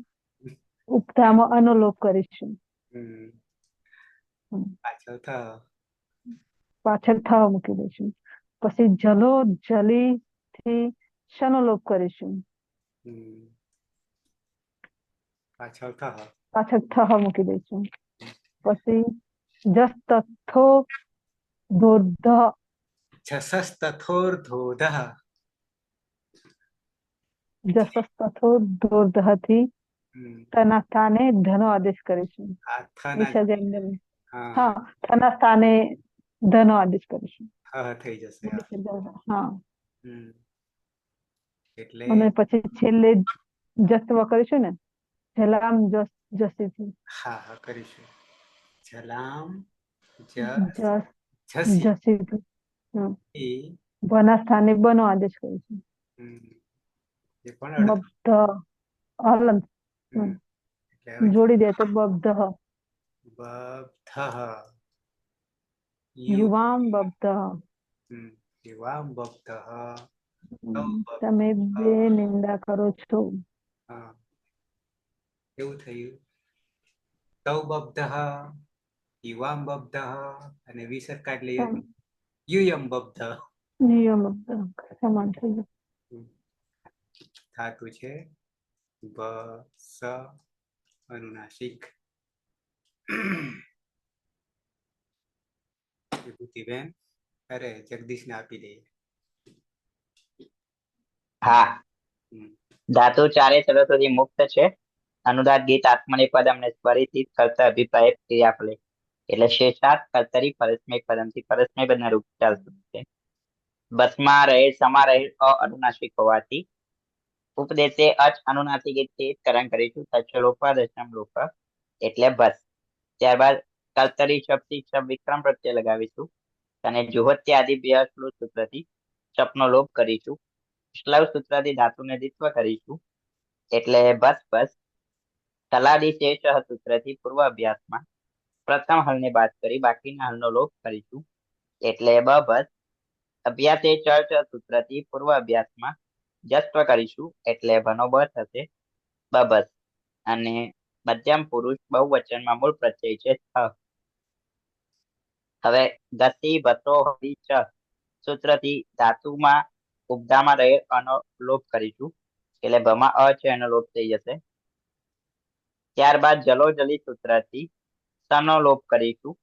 ઉપધામાં અનુલોપ કરીશું. પાછળ થ મૂકી દઈશું. પછી જલો જલી થી શનો લોપ કરીશું. પાછળ થ મૂકી દઈશું. પછી જસ તથો ધોધ જસસ તથોર ધોધ થી તેના સ્થાને ધનો આદેશ કરીશું. હા તેના સ્થાને ધનો આદેશ કરીશું. થઈ જશે. હા એટલે અને પછી છેલ્લે જસ્વ કરીશું ને જલામ જસીથી. હા કરીશું. જલામ જસીથી બના સ્થાને બનો આદેશ કરીશું. બબ્ધ હલંત જોડી દે તો બબ્ધ. બબ્ધ યુવામ બબ્ધ યુવામ બબ્ધઃ તમે બે નિંદા કરો છો. હા એવું થયું. તૌ બબ્ધઃ યુવામ બબ્ધઃ અને વિસર્ગ કાઢી લઈએ યુયમ બબ્ધઃ. નિયમ સમાન થઈ ગયું. ધાતુ છે બ સ અનુનાસિક. વિભૂતિબેન અરે જગદીશને આપી દઈએ. હા, ધાતુ ચારે ચલો સુધી મુક્ત છે. અનુદાત ગીત આત્મનેપદ અમને સ્વરિત કરતા અભિપ્રાય ક્રિયાફલે એટલે શેષાત કર્તરી પરસ્મય પદમથી પરસ્મય પદના રૂપ ચાલતું છે. બસમાં રહે સમા રહે અનુનાસિક હોવાથી ઉપદેશે અચ અનુનાસિક કરણ કરીશું. તચ્છલોપા દશમ લોપ એટલે બસ. ત્યારબાદ કર્તરી શબ્દ વિક્રમ પ્રત્યય લગાવીશું અને જુહોત્યાદિ બે સૂત્રથી શપનો લોપ કરીશું. શ્લવ સૂત્રથી ધાતુને દ્વિત્વ કરીશું એટલે બસ બસ. કલાદી શેષ સૂત્રથી પૂર્વ અભ્યાસમાં પ્રથમ હલને બાદ કરી બાકીના હલનો લોપ કરીશું એટલે બ બસ. અભ્યાસે ચર્ચ સૂત્રથી પૂર્વ અભ્યાસમાં જસ્વ કરીશું એટલે બનો બ થશે બબસ. અને મધ્યમ પુરુષ બહુવચનમાં મૂળ પ્રત્યય છે છ. હવે ગતિ ભતો હરી ચ સૂત્રથી ધાતુમાં ઉપધામાં રહે અનો લોપ કરીશું એટલે ભમાં અ છે એનો લોપ થઈ જશે. ત્યારબાદ જલો જલી સૂત્રથી સનો લોપ કરીશું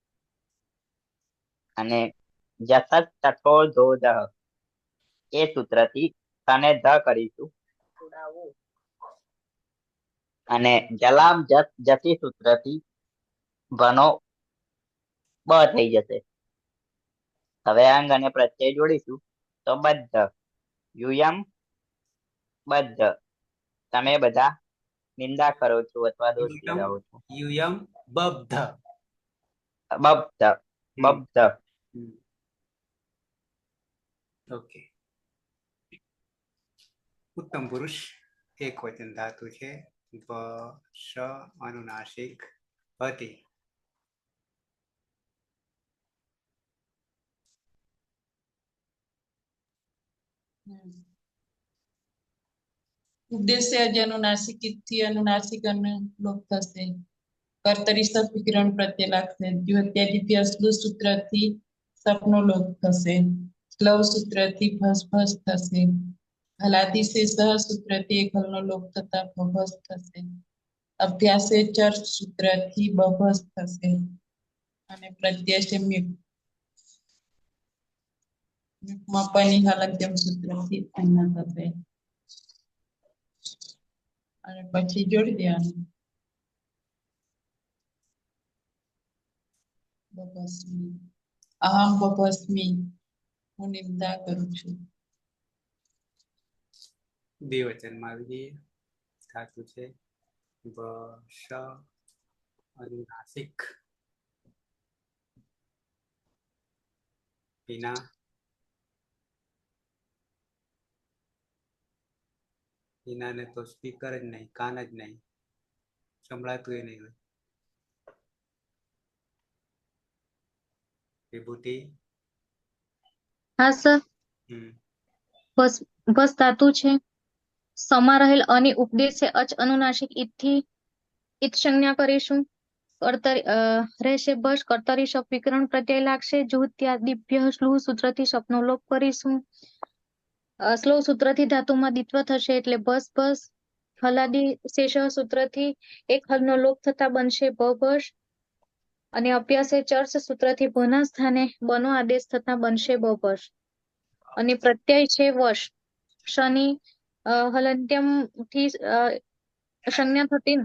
અને જસત તકો ધોધ એ સૂત્રથી તને ધ કરીશું અને જલામ જતી સૂત્રથી ભનો બ થઈ જશે. હવે અંગ અને પ્રત્યય જોડીશું તો બદ્ધ યુયમ બદ્ધ. તમે બધા નિંદા કરો છો અથવા દોષ લગાવો છો. યુયમ બબ્ધ બબ્ધ બબ્ધ. ઓકે. ઉત્તમ પુરુષ એક વચન ધાતુ છે બ શ અનુનાસિક હતી. ઉદ્દેશ્ય અનુનાસિક થી અનુનાસિક લોપ થશે. કર્તરી સપ વિકરણ પ્રત્યય લાગશે. દ્યોત્યાદિત્ય અશ્લુ સૂત્રથી સપનો લોપ થશે. સ્લવ સૂત્રથી ભસ ભસ થશે. હલાદિશે સહ સૂત્રથી એક હલનો લોપ થતા ભભસ થશે. અભ્યાસે ચર સૂત્રથી બભસ થશે અને પ્રત્યય છે મપની હાલત્યમ સૂત્રથી અન્ન થશે અને પછી જોડી દેવાનું બભસ્મી. અહમ બભસ્મી હું નિંદા કરું છું. બે વચનમાં આવી જઈએ. ધાતુ છે બ શ અનુનાસિક. પીના પીનાને તો સ્પીકર જ નહીં, કાન જ નહીં, સંભળાતું એ નહીં. વિભૂતિ. હા સર. બસ બસ ધાતુ છે. સમા રહેલ અને ઉપદેશ અચ અનુનાસિક ઈથી ઈત સંજ્ઞા કરીશું. રહેશે બસ કર્તરી શપ વિકરણ પ્રત્યય લાગશે. જુત્યાદિભ્ય સ્લુહ સૂત્રથી શપનો લોપ કરીશું. સ્લો સૂત્રથી ધાતુમાં દ્વિત્વ થશે એટલે બસ બસ. હલાદી શેષ સૂત્રથી એક હલનો લોપ થતા બનશે બસ. અને અભ્યાસે ચર્ચ સૂત્રથી ભના સ્થાને બનો આદેશ થતા બનશે બસ. અને પ્રત્યય છે વશ. શનિ હલંત્યમ થી સંજ્ઞા થતી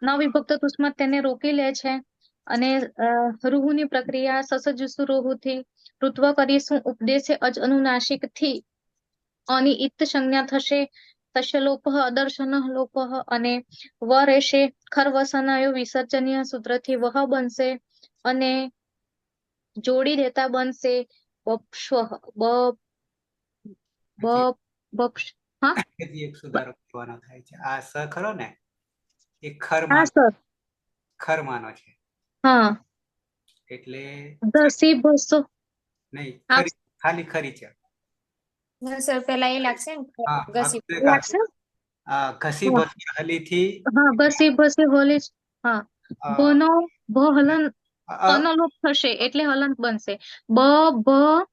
ન વિભક્ત તુષ્મત તેને રોકી લે છે અને રૂહુની પ્રક્રિયા સસજુસુ રૂહુથી ઋત્વ કરીશું. ઉપદેશે અજ અનુનાસિક થી અનિત સંજ્ઞા થશે. તસ્ય લોપ અદર્શન લોપ અને વ રહેશે ખરવસનાયો વિસર્જનીય સૂત્રથી વહ બનશે અને જોડી દેતા બનશે એક સુધારો કરવાનો થાય છે. આ સ ખરો ને એ ખર હા માનો સર. ખર માનો છે. હા એટલે દસી ભસો નહીં, આપ ખાલી ખરી છે. સર પેલા એ લાગશે ને હા, ઘસી લાગશે ઘસી હા. ભસી હલીથી હા ઘસી ભસી હોલી જ. હા અ, ભનો ભ હલન અ, અનલોપ થશે એટલે હલંત બનશે. બ ભ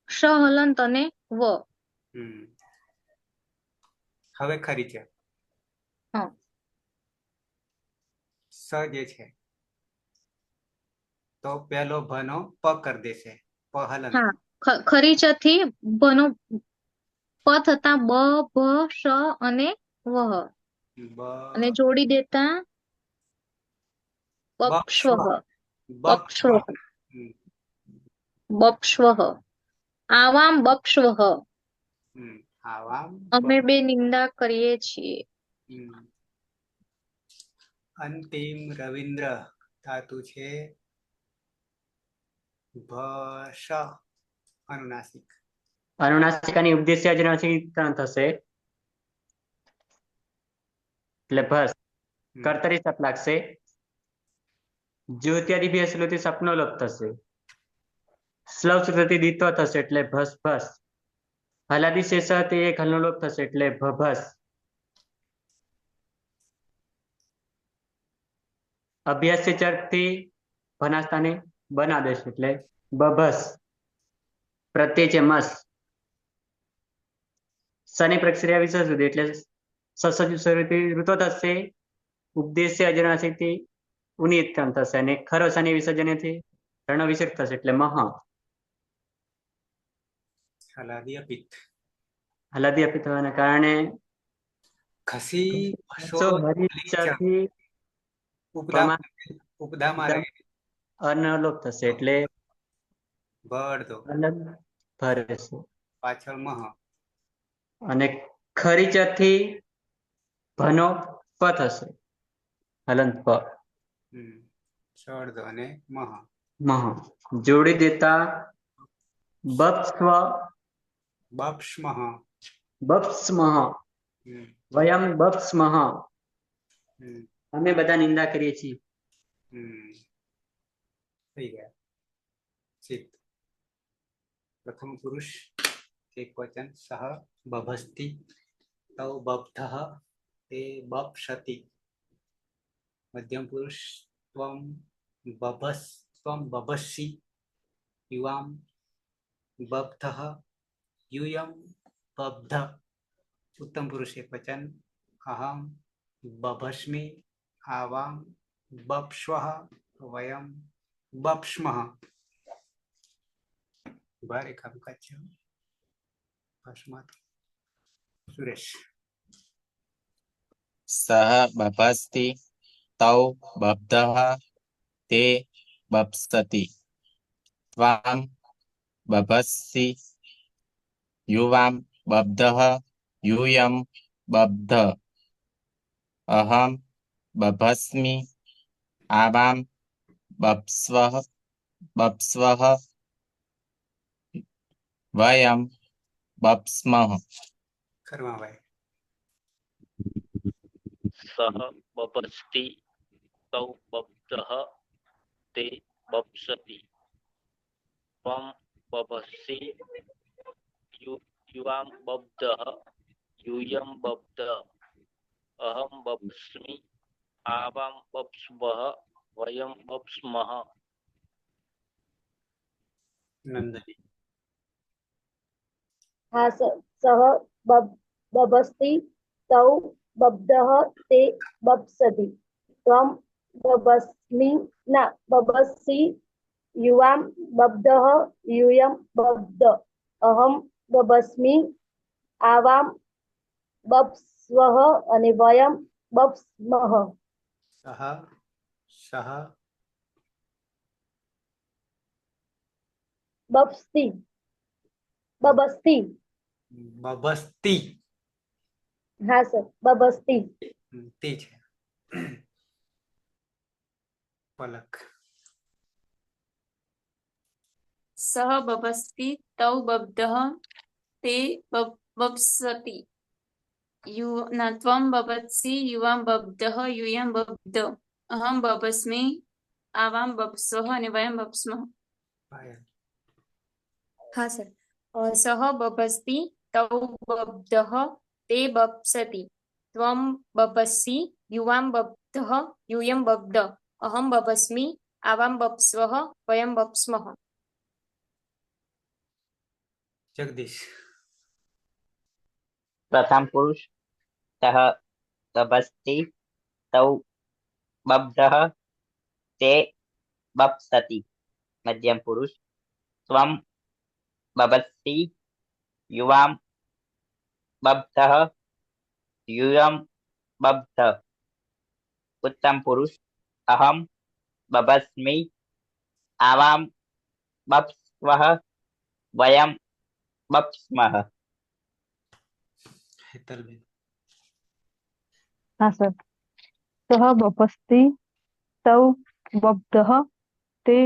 શ હલંત અને વ. હમ. હવે ખરી છે. હા. સ જે છે તો પેલો ભનો પ કરી દેશે, પ હલંત. હા ખરી ચથી ભનો પ થતા બ ભ શ અને વહ અને જોડી દેતા બક્ષવ બક્ષવ બક્ષવ આવામ બક્ષવ. આવામ અમે બે નિંદા કરીએ છીએ. અંતિમ રવિન્દ્ર ધાતુ છે ભષ અનુનાસિક. અનુનાસિકાની ઉપદેશ્ય અનુનાસિકરણ થશે એટલે ભસ. કર્તરી સપ લાગશે. જ્યોત્યાદિ ભી સપનો લોપ થશે. સ્લવ સુધતી દિત્વ થશે એટલે ભસ ભસ. હલાદી શેષ તે એક હલનો લોપ થશે એટલે ભભસ. અભ્યાસ ચરથી ભના સ્થાને બન આદેશ એટલે બભસ. પ્રત્યય છે મસ. શનિ પ્રક્રિયા વિશે સુધી એટલે સસજુ સ્વરૂપથી ઋતો થશે. ઉપદેશ્ય અજનાશીથી ઉનિતમ થશે અને ખરો શનિ વિસર્જનથી રણવિષેક થશે એટલે મહા. હલાદી અપિત. હલાદી અપિત થવાના કારણે ખસી ઉપદામાં રહે અનલોપ થશે એટલે બળદો અલગ ભરે છે. પાછળ મહ. અને ખરીચથી ભનો પ થશે હલંત પ. શળદ અને મહ. મહ જોડી દેતા બપ્સ્વ બપ્સ્મહ. બપ્સ્મહ વયમ બપ્સ્મહ. અમે બધા નિંદા કરીએ છીએ. થઈ ગયા. ચિત્ત. પ્રથમ પુરુષ એક વચન સહ બભસ્તિ તૌ બબ્ધઃ તે બપ્સતિ. મધ્યમ પુરુષ ત્વમ બભસ ત્વમ બભસ્સી યુવામ બબ્ધઃ यूयम बब्ध. उत्तम पुरुष एक वचन अहम बभस्मि आवाम बप्स्वः वयम बप्स्मः. बारे कामकाज सुरेश. सः बभस्ति तौ बब्धः ते बप्सति त्वां बभस्सि युवां बब्धः यूयं बब्ध. अहं बभस्मि आवां बप्स्वः वयं बप्स्मः. કરવા ભાઈ. સહ બભસ્તિ તૌ બબ્ધઃ તે બપ્સતિ ત્વં બભસ્સિ યુવાં બબ્ધઃ यूयं बब्ध. अहं बप्स्मि आवां बप्स्वः वयं बप्स्मः. નંદની. હા સહ બભસ્તિ તૌ બબ્ધઃ તે બપ્સતિ ત્વમ બભસ્મિ ના બભસ્સि યુવામ બબ્ધઃ यूयं बब्ध. અહમ બભસ્મિ આવામ બપ્સ્વઃ અને વયમ બપ્સ્મઃ. સહ બપ્સ્તિ બભસ્તિ. હા સર બભસ્તિ. તે છે પલક. સહ બભસ્તિ તૌ બબ્ધઃ તે બપ્સતિ ત્વં બભસ્સि યુવાં બબ્ધઃ यूयं बब्ध. अहं बभस्मि આવામ બપસ્વ અને વયમ બપસ્મઃ. હા સર. સહ બભસ્તિ તૌ બબ્ધઃ તે બપ્સતિ ત્વમ બભસ્સી યુવામ બબ્ધઃ यूयं बब्ध अहं बभस्मि आवां बप्स्वः वयं बप्स्मः. जगदीश. प्रथम पुरुष सह बभस्ति तौ बब्धः ते बप्सति. मध्यम पुरुष त्वं बभस्सि युवां बब्धः यूयं बब्ध. उत्तम पुरुष अहम बभस्मि आवां बप्स्वः वयं बप्स्मः. हेतलबेन. हाँ सर. सह बपस्ति तौ बब्धः ते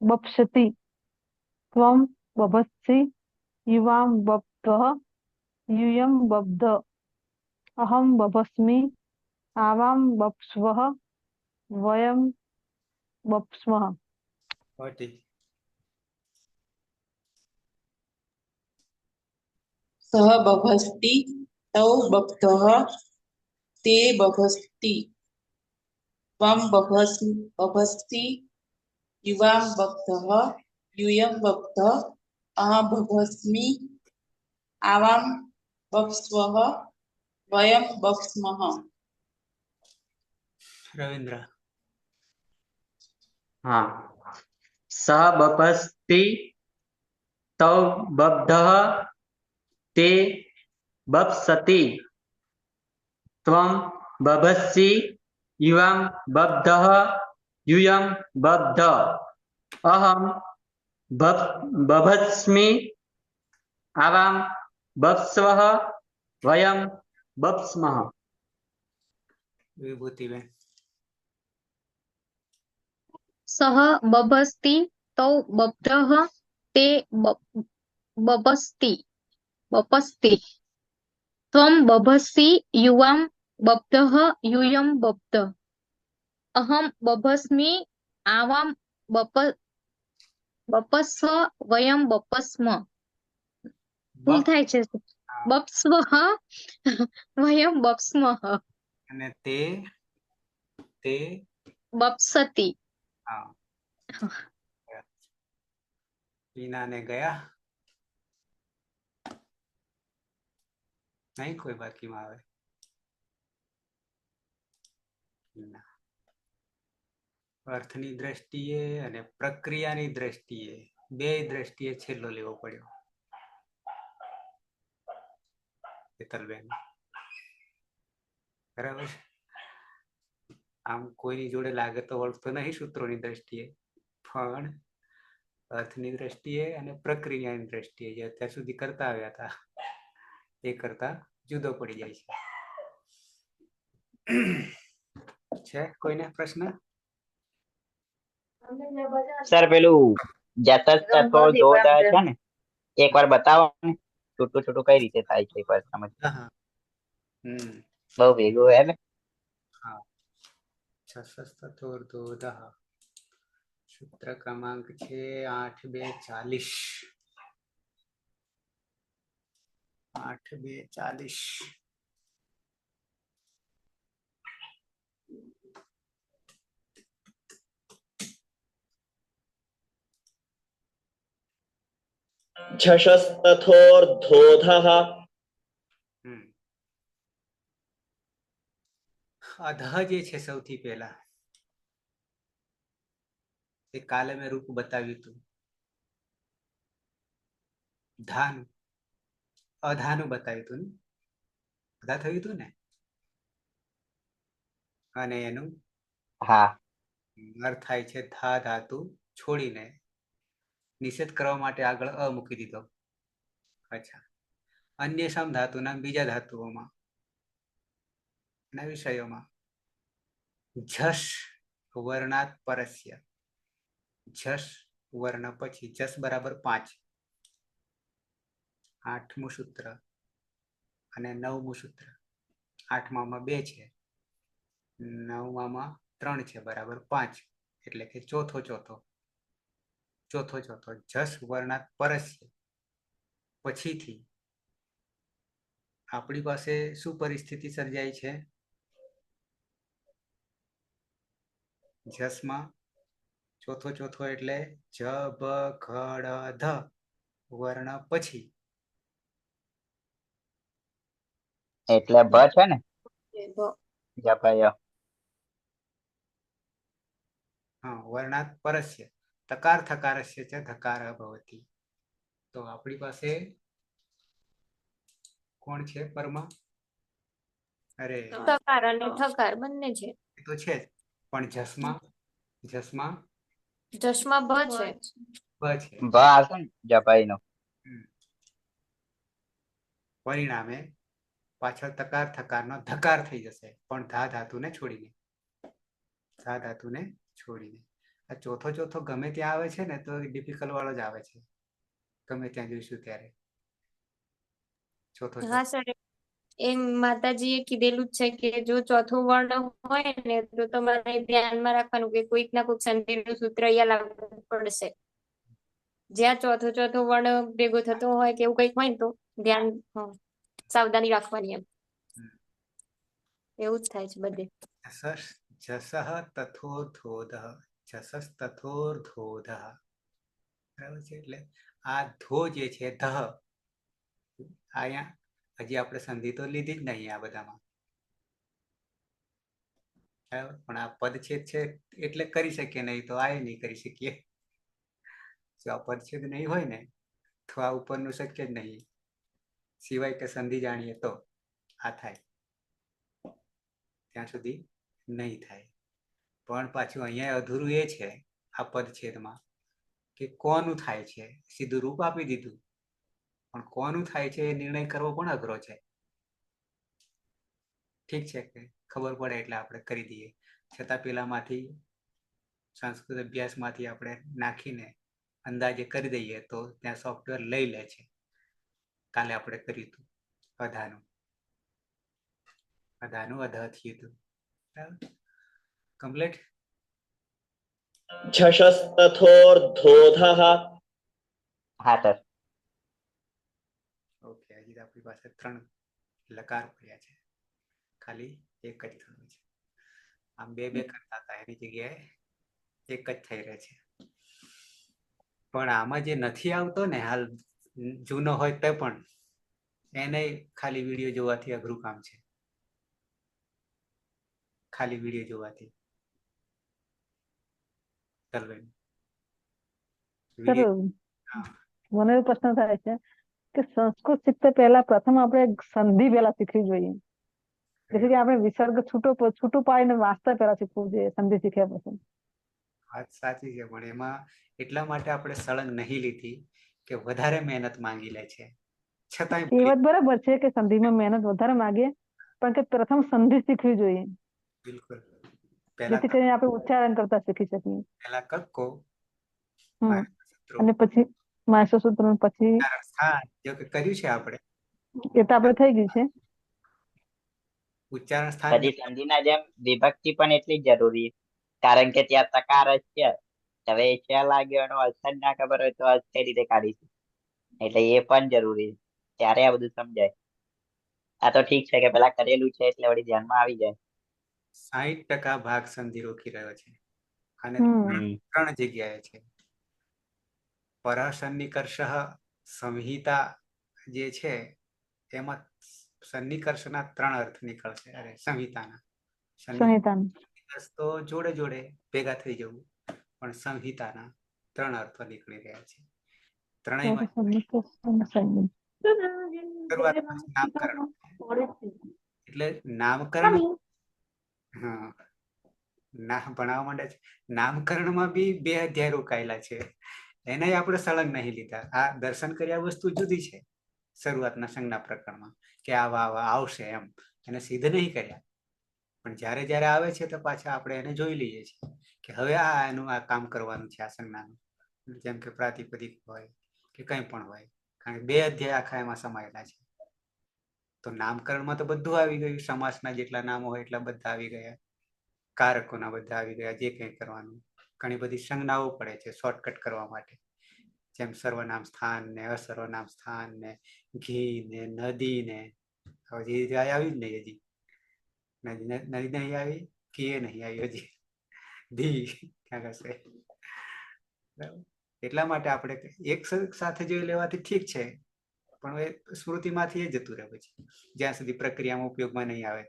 बप्स्यति त्वं बभस्सि युवां बब्धः यूयं बब्ध अहं बभस्मि आवां बप्स्वः वयं बप्स्मः. पाटी. सह बभस्ति तौ बब्धः ते बभस्ति त्वं बभस्सि युवां बब्धः यूयं बब्ध अहं बभस्मि आवां बप्स्वः वयं बप्स्मः. रविंद्र. हाँ. सह बपस्ति तौ बब्धः ते बप्सति त्वं बभस्सि युवां बब्धः यूयं बब्ध अहं बभस्मि आवां बप्स्वः वयं बप्स्मः. विभूतिबेन. सः बभस्ति तौ बब्धः ते बपस्ति त्वं बभस्सि युवां बब्धः यूयं बब्ध अहं बभस्मि आवां बपस्व वयं बपस्म. ભૂલ થાય છે. બપ્સ્વઃ વયં બપ્સ્મઃ અને તે બપ્સતિ. હા. टीना ने गया नहीं कोई बाकी में आवे. અર્થની દ્રષ્ટિએ અને પ્રક્રિયાની દ્રષ્ટિએ બે દ્રષ્ટિએ છેલ્લો લેવો પડ્યો. હેતલબેન. બરાબર. આમ કોઈની જોડે લાગે તો વળતો નહીં સૂત્રોની દ્રષ્ટિએ, પણ અર્થની દ્રષ્ટિએ અને પ્રક્રિયાની દ્રષ્ટિએ જે અત્યાર સુધી કરતા આવ્યા હતા એ કરતા જુદો પડી જાય છે. કોઈને પ્રશ્ન? સર પેલું જતસ્તથો દોદ છે ને, એકવાર બતાવો ને છોટું છોટું કઈ રીતે થાય છે, એકવાર સમજ. બહુ ભેગું હે ને. હા. જતસ્તથોર્ધોદઃ સૂત્ર ક્રમાંક છે 8-2-40. 8-2-40. झषस्तथोर्धोधः. અધઃ જે છે સૌથી પહેલા એ કાલે મેં રૂપ બતાવ્યું હતું. ધાનું અધાનું બતાવ્યું હતું ને, અધા થયું હતું ને, અને એનું અર્થ થાય છે ધા ધાતુ છોડીને નિષેધ કરવા માટે આગળ અ મૂકી દીધો. અચ્છા. અન્ય સમ ધાતુના બીજા ધાતુઓમાં ના વિષયોમાં જશ વર્ણાત પરસ્ય, જશ વર્ણ પછી જશ બરાબર 5, 8મું સૂત્ર અને 9મું સૂત્ર. 8માં 2 છે, 9માં 3 છે, બરાબર 5. એટલે કે ચોથો ચોથો ચોથો ચોથો જસ વર્ણાત પરસ્ય પછીથી આપણી પાસે શું પરિસ્થિતિ સર્જાય છે? જસમાં ચોથો ચોથો એટલે જ બ ઘડ ધ વર્ણ પછી એટલે ભ છે ને જપય હા વર્ણાત પરસ્ય તકાર થકારસ્ય ચ ધકાર ભવતી. તો આપણી પાસે કોણ છે પરમાં? અરે તકાર અને થકાર બંને છે. એ તો છે જ, પણ જસમાં જસમાં જસમાં ભ છે. બ છે. ભ આવશે ને જપય નો. પરિણામે પાછળ તકાર થકારનો ધકાર થઈ જશે, પણ ધા ધાતુને છોડીને. ધા ધાતુને છોડીને. આ ચોથો ચોથો ગમે ત્યાં આવે છે ને તો ડિફિકલ્ટ વાળો જ આવે છે, ગમે ત્યાં જોઈશું ત્યારે. ચોથો હા સર, એ માતાજીએ કીધેલું જ છે કે જો ચોથો વર્ણ હોય ને તો તમારે ધ્યાનમાં રાખવાનું કે કોઈક ના કોઈક સંધિનું સૂત્ર અહીંયા લાગવું પડશે. જ્યાં ચોથો ચોથો વર્ણ ભેગો થતો હોય કે એવું કંઈક હોય ને તો ધ્યાન સાવધાની રાખવાની એમ. એવું જ થાય છે બધે. જસઃ તથોર્ધોધઃ જસસ તથોર્ધોધઃ. બરાબર છે. એટલે આ ધો જે છે ધહ, અહીંયા હજી આપણે સંધિ તો લીધી જ નહીં આ બધામાં. બરાબર, પણ આ પદછેદ છે એટલે કરી શકીએ, નહીં તો આ નહીં કરી શકીએ. જો આ પદછેદ નહીં હોય ને તો આ ઉપરનું શક્ય જ નહીં, સિવાય કે સંધિ જાણીએ તો આ થાય, ત્યાં સુધી નહીં થાય. પણ પાછું અહીંયા અધૂરું એ છે આ પદછેદમાં કે કોનું થાય છે. સીધું રૂપ આપી દીધું, પણ કોનું થાય છે એ નિર્ણય કરવો પણ અઘરો છે. ઠીક છે કે ખબર પડે એટલે આપણે કરી દઈએ, છતાં પેલામાંથી સંસ્કૃત અભ્યાસમાંથી આપણે નાખીને અંદાજે કરી દઈએ તો ત્યાં સોફ્ટવેર લઈ લે છે. કાલે આપણે કર્યું હતું અધાનું અધ થયું હતું. બરાબર, કમ્પ્લીટ. झषस्तथोर्धोधः હા સર. ઓકે, હજી આપણી પાસે 3 લકાર પડ્યા છે, ખાલી એક જ થયું છે. આમ બે કરતા હતા એની જગ્યાએ એક જ થઈ રહે છે. પણ આમાં જે નથી આવતો ને હાલ જૂનો હોય તો પણ એને ખાલી વિડીયો જોવાથી અઘરું કામ છે. ખાલી વિડીયો જોવાથી. મને એવો પ્રશ્ન થાય છે કે સંસ્કૃત શીખતા પહેલા પ્રથમ આપણે સંધિ પહેલા શીખવી જોઈએ, જેથી કે આપણે વિસર્ગ છૂટું પાડીને વાંચતા પહેલા શીખવું જોઈએ સંધિ શીખ્યા પછી. વાત સાચી છે, પણ એમાં એટલા માટે આપણે સળંગ નહીં લીધી કે વધારે મહેનત માંગી લે છે. છતાં એ વાત બરાબર છે કે સંધિમાં મહેનત વધારે માંગે, પણ કે પ્રથમ સંધિ શીખવી જોઈએ. બિલકુલ. જેથી કરીને આપણે ઉચ્ચારણ કરતા શીખી શકીએ. પહેલા કક્કો અને પછી માસુ સૂત્ર પછી જો કે કર્યું છે આપણે, એ તો આપણે થઈ ગયું છે. ઉચ્ચારણ સ્થાન પછી સંધિના જેમ વિભક્તિ પણ એટલી જ જરૂરી, કારણ કે ત્યાં તકાર જ છે. હવે છે લાગ્યો એનો અર્થ જ ના ખબર હોય તો અર્થ કઈ રીતે કાઢીશું, એટલે એ પણ જરૂરી, ત્યારે આ બધું સમજાય. આ તો ઠીક છે કે પેલા કરેલું છે એટલે વળી ધ્યાનમાં આવી જાય. 60% ભાગ સંધિ રોકી રહ્યો છે, અને 3 જગ્યાએ છે. પરસન્નિકર્ષ સંહિતા જે છે એમાં સન્નિકર્ષના 3 અર્થ નીકળશે. અરે સંહિતાના તો જોડે જોડે ભેગા થઈ જવું, પણ સંહિતાના 3 અર્થો નીકળી રહ્યા છે. ત્રણેયમાં નામકરણ, એટલે નામકરણ ભણાવવા માંડે છે. નામકરણમાં બી 2 અધ્યાય રોકાયેલા છે, એને આપણે સળંગ નહીં લીધા. આ દર્શન કર્યા વસ્તુ જુદી છે શરૂઆતના સંજ્ઞા પ્રકરણમાં, કે આવા આવશે એમ એને સિદ્ધ નહીં કર્યા, પણ જ્યારે જ્યારે આવે છે તો પાછા આપણે એને જોઈ લઈએ છીએ કે હવે એનું આ કામ કરવાનું છે આ સંજ્ઞાનું. જેમ કે પ્રાતિપદિક હોય કે કંઈ પણ હોય, કારણ કે 2 અધ્યાય આખા એમાં સમાયેલા છે. તો નામકરણમાં તો બધું આવી ગયું, સમાસના જેટલા નામો હોય એટલા બધા આવી ગયા, કારકોના બધા આવી ગયા, જે કંઈ કરવાનું. ઘણી બધી સંજ્ઞાઓ પડે છે શોર્ટકટ કરવા માટે, જેમ સર્વનામ સ્થાન ને અસર્વનામ સ્થાન ને ઘી ને નદી ને હજી આવી જ નહીં, હજી નદી નહીં આવી, ઘી નહીં આવી, હજી ધી ક્યાં હશે. એટલા માટે આપણે એક સાથે જોઈ લેવાથી ઠીક છે, પણ એ સ્મૃતિમાંથી એ જતું રહે પછી, જ્યાં સુધી પ્રક્રિયામાં ઉપયોગમાં નહીં આવે.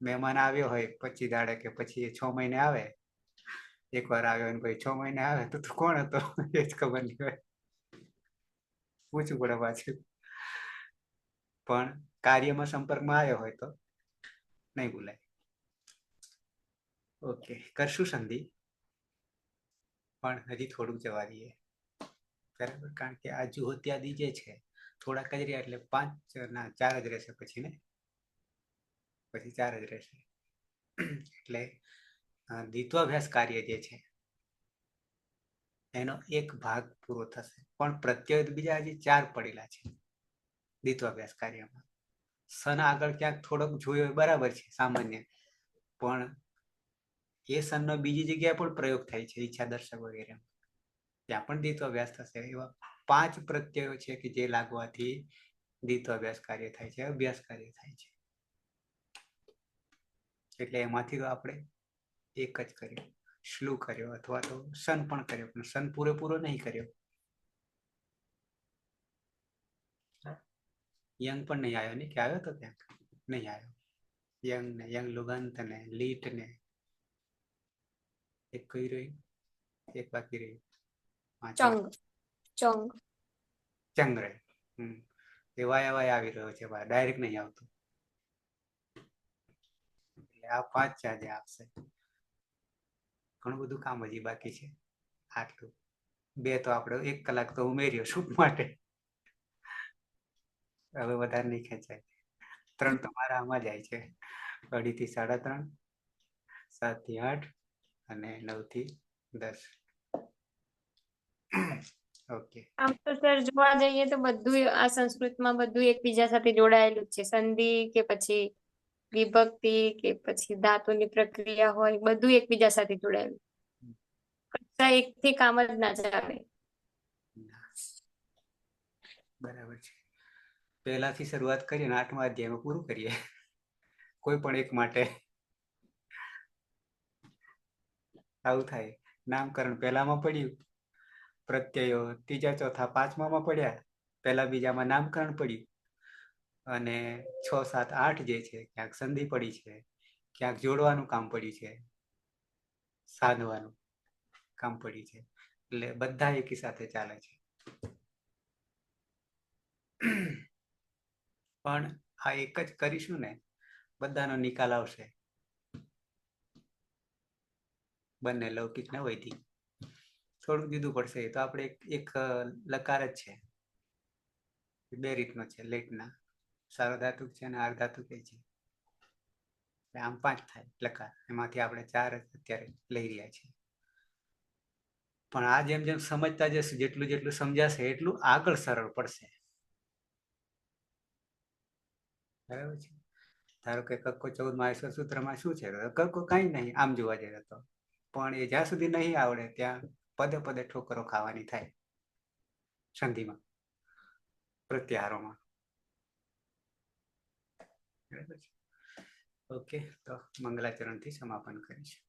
મહેમાન આવ્યો હોય 25 દાડે કે પછી 6 મહિને આવે, એકવાર આવ્યો ને પછી 6 મહિને આવે તો કોણ હતો એ જ ખબર નહીં હોય, પૂછવું પડે પાછું. પણ કાર્યમાં સંપર્કમાં આવ્યો હોય તો નહીં ભૂલાય. ઓકે, કરશું સંધિ, પણ હજી થોડુંક જવા દઈએ, બરાબર? કારણ કે આ જુહોત્યાદિ જે છે થોડાક જ રહ્યા, એટલે 5 ના 4 જ રહેશે પછી ને, પછી 4 જ રહેશે. એટલે દ્વિત્વાભ્યાસ કાર્ય જે છે એનો એક ભાગ પૂરો થશે, પણ પ્રત્યય બીજા હજી 4 પડેલા છે દ્વિત્વાભ્યાસ કાર્યમાં. સન આગળ ક્યાંક થોડોક જોયો બરાબર છે સામાન્ય, પણ એ સનનો બીજી જગ્યાએ પણ પ્રયોગ થાય છે, ઈચ્છા દર્શક વગેરે, ત્યાં પણ દ્વિત્વાભ્યાસ થશે. એવા 5 પ્રત્યયો છે કે જે લાગવાથી દ્વિત્વાભ્યાસ કાર્ય થાય છે, અભ્યાસ કાર્ય થાય છે. એટલે એમાંથી તો આપણે એક જ કર્યો, શ્લુ કર્યો, અથવા તો સન પણ કર્યો, પણ સન પૂરેપૂરો નહીં કર્યો. યંગ પણ નહીં આવ્યો, ને કે આવ્યો તો ક્યાંક નહીં આવ્યો. યંગ ને યંગ લુગંત ને લીટ ને એક કઈ રહ્યું, એક બાકી રહ્યું, ચંગ રહે. એવા આવી રહ્યો છે, ડાયરેક્ટ નહીં આવતું. એટલે આ 5 આજે આપશે. ઘણું બધું કામ હજી બાકી છે. આટલું 2 તો આપણે 1 કલાક તો ઉમેર્યો શું માટે, હવે વધારે નહીં ખેંચાય. 3 તો મારા આમાં જાય છે, 2:30 થી 3:30, 7 થી 8 અને 9 થી 10. ઓકે, આમ તો સર જોવા જઈએ તો બધું આ સંસ્કૃતમાં બધું એકબીજા સાથે જોડાયેલું જ છે. સંધિ કે પછી વિભક્તિ કે પછી ધાતુની પ્રક્રિયા હોય, બધું એકબીજા સાથે જોડાયેલું. એકથી કામ જ ના ચાલે. બરાબર છે. પહેલાથી શરૂઆત કરીએ ને 8મા અધ્યાયમાં પૂરું કરીએ, કોઈ પણ એક માટે આવું થાય. નામકરણ પહેલામાં પડ્યું, પ્રત્યયો 3, 4, 5માં પડ્યા, પહેલા બીજામાં નામકરણ પડ્યું, અને 6, 7, 8 જે છે ક્યાંક સંધિ પડી છે, ક્યાંક જોડવાનું કામ પડ્યું છે, સાધવાનું કામ પડ્યું છે. એટલે બધા એકી સાથે ચાલે છે. પણ આ એક જ કરીશું ને, બધાનો નિકાલ આવશે. બંને લૌકિક ને વૈદિક થોડુંક જુદું પડશે. તો આપણે એક લકાર જ છે, 2 રીતનો છે. લેટના સાર્વધાતુક છે અને અર્ધાતુક છે. આમ 5 થાય લકાર, એમાંથી આપણે 4 અત્યારે લઈ રહ્યા છીએ. પણ આ જેમ જેમ સમજતા જશે, જેટલું જેટલું સમજાશે એટલું આગળ સરળ પડશે. બરાબર છે. ધારો કે કક્કો 14માં સૂત્રમાં શું છે, કક્કો કઈ નહીં આમ જોવા જઈએ તો, પણ એ જ્યાં સુધી નહીં આવડે ત્યાં પદે પદે ઠોકરો ખાવાની થાય સંધિમાં, પ્રત્યાહારોમાં. બરાબર છે. ઓકે, તો મંગલાચરણથી સમાપન કરીશું.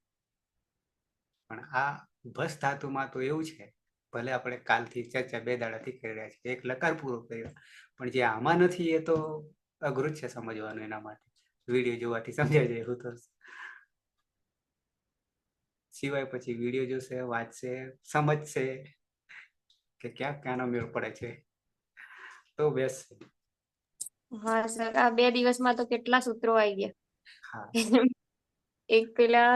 પણ આ ભસ ધાતુમાં તો એવું છે, ભલે આપણે કાલથી ચર્ચા 2 દાડાથી કરી રહ્યા છીએ, એક લકાર પૂરો કર્યો, પણ જે આમાં નથી એ તો અઘરું જ છે સમજવાનું. એના માટે વિડીયો જોવાથી સમજાય જાય એવું તો, સિવાય પછી વિડીયો જોશે, વાંચશે, સમજશે કે ક્યાં ક્યાંનો મેળ પડે છે તો બેસશે. હા સર, આ 2 દિવસમાં તો કેટલા સૂત્રો આવી ગયા. હા, એક પેલા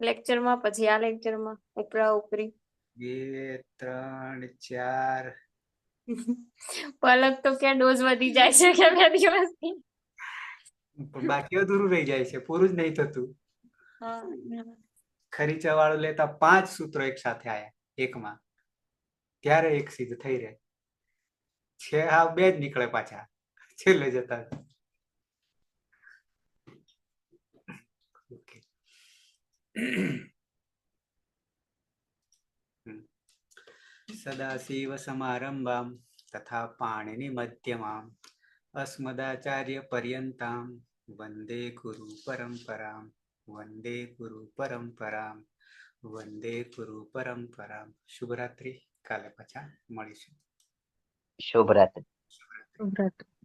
લેક્ચરમાં, પછી આ લેક્ચરમાં, ઉપરા ઉપરી 2, 3, 4. પલક તો ક્યાં ડોઝ વધી જાય છે કે 2 દિવસથી. બાકી અધૂરું રહી જાય છે, પૂરું જ નહીં થતું. હા, ખરીચા વાળું લેતા 5 સૂત્રો એક સાથે આયા એકમાં, ત્યારે એક સિદ્ધ થઈ રહે છે. હા, 2 જ નીકળે પાછા છેલ્લે જતા. સદાશિવ સમારંભામ તથા પાણિનિ મધ્યમામ અસ્મદાચાર્ય પર્યંતામ વંદે ગુરુ પરંપરામ વંદે ગુરુ પરંપરામ વંદે ગુરુ પરંપરામ. શુભરાત્રી. કાલે પાછા મળીશું. શુભરાત્રી. શુભરાત્રી.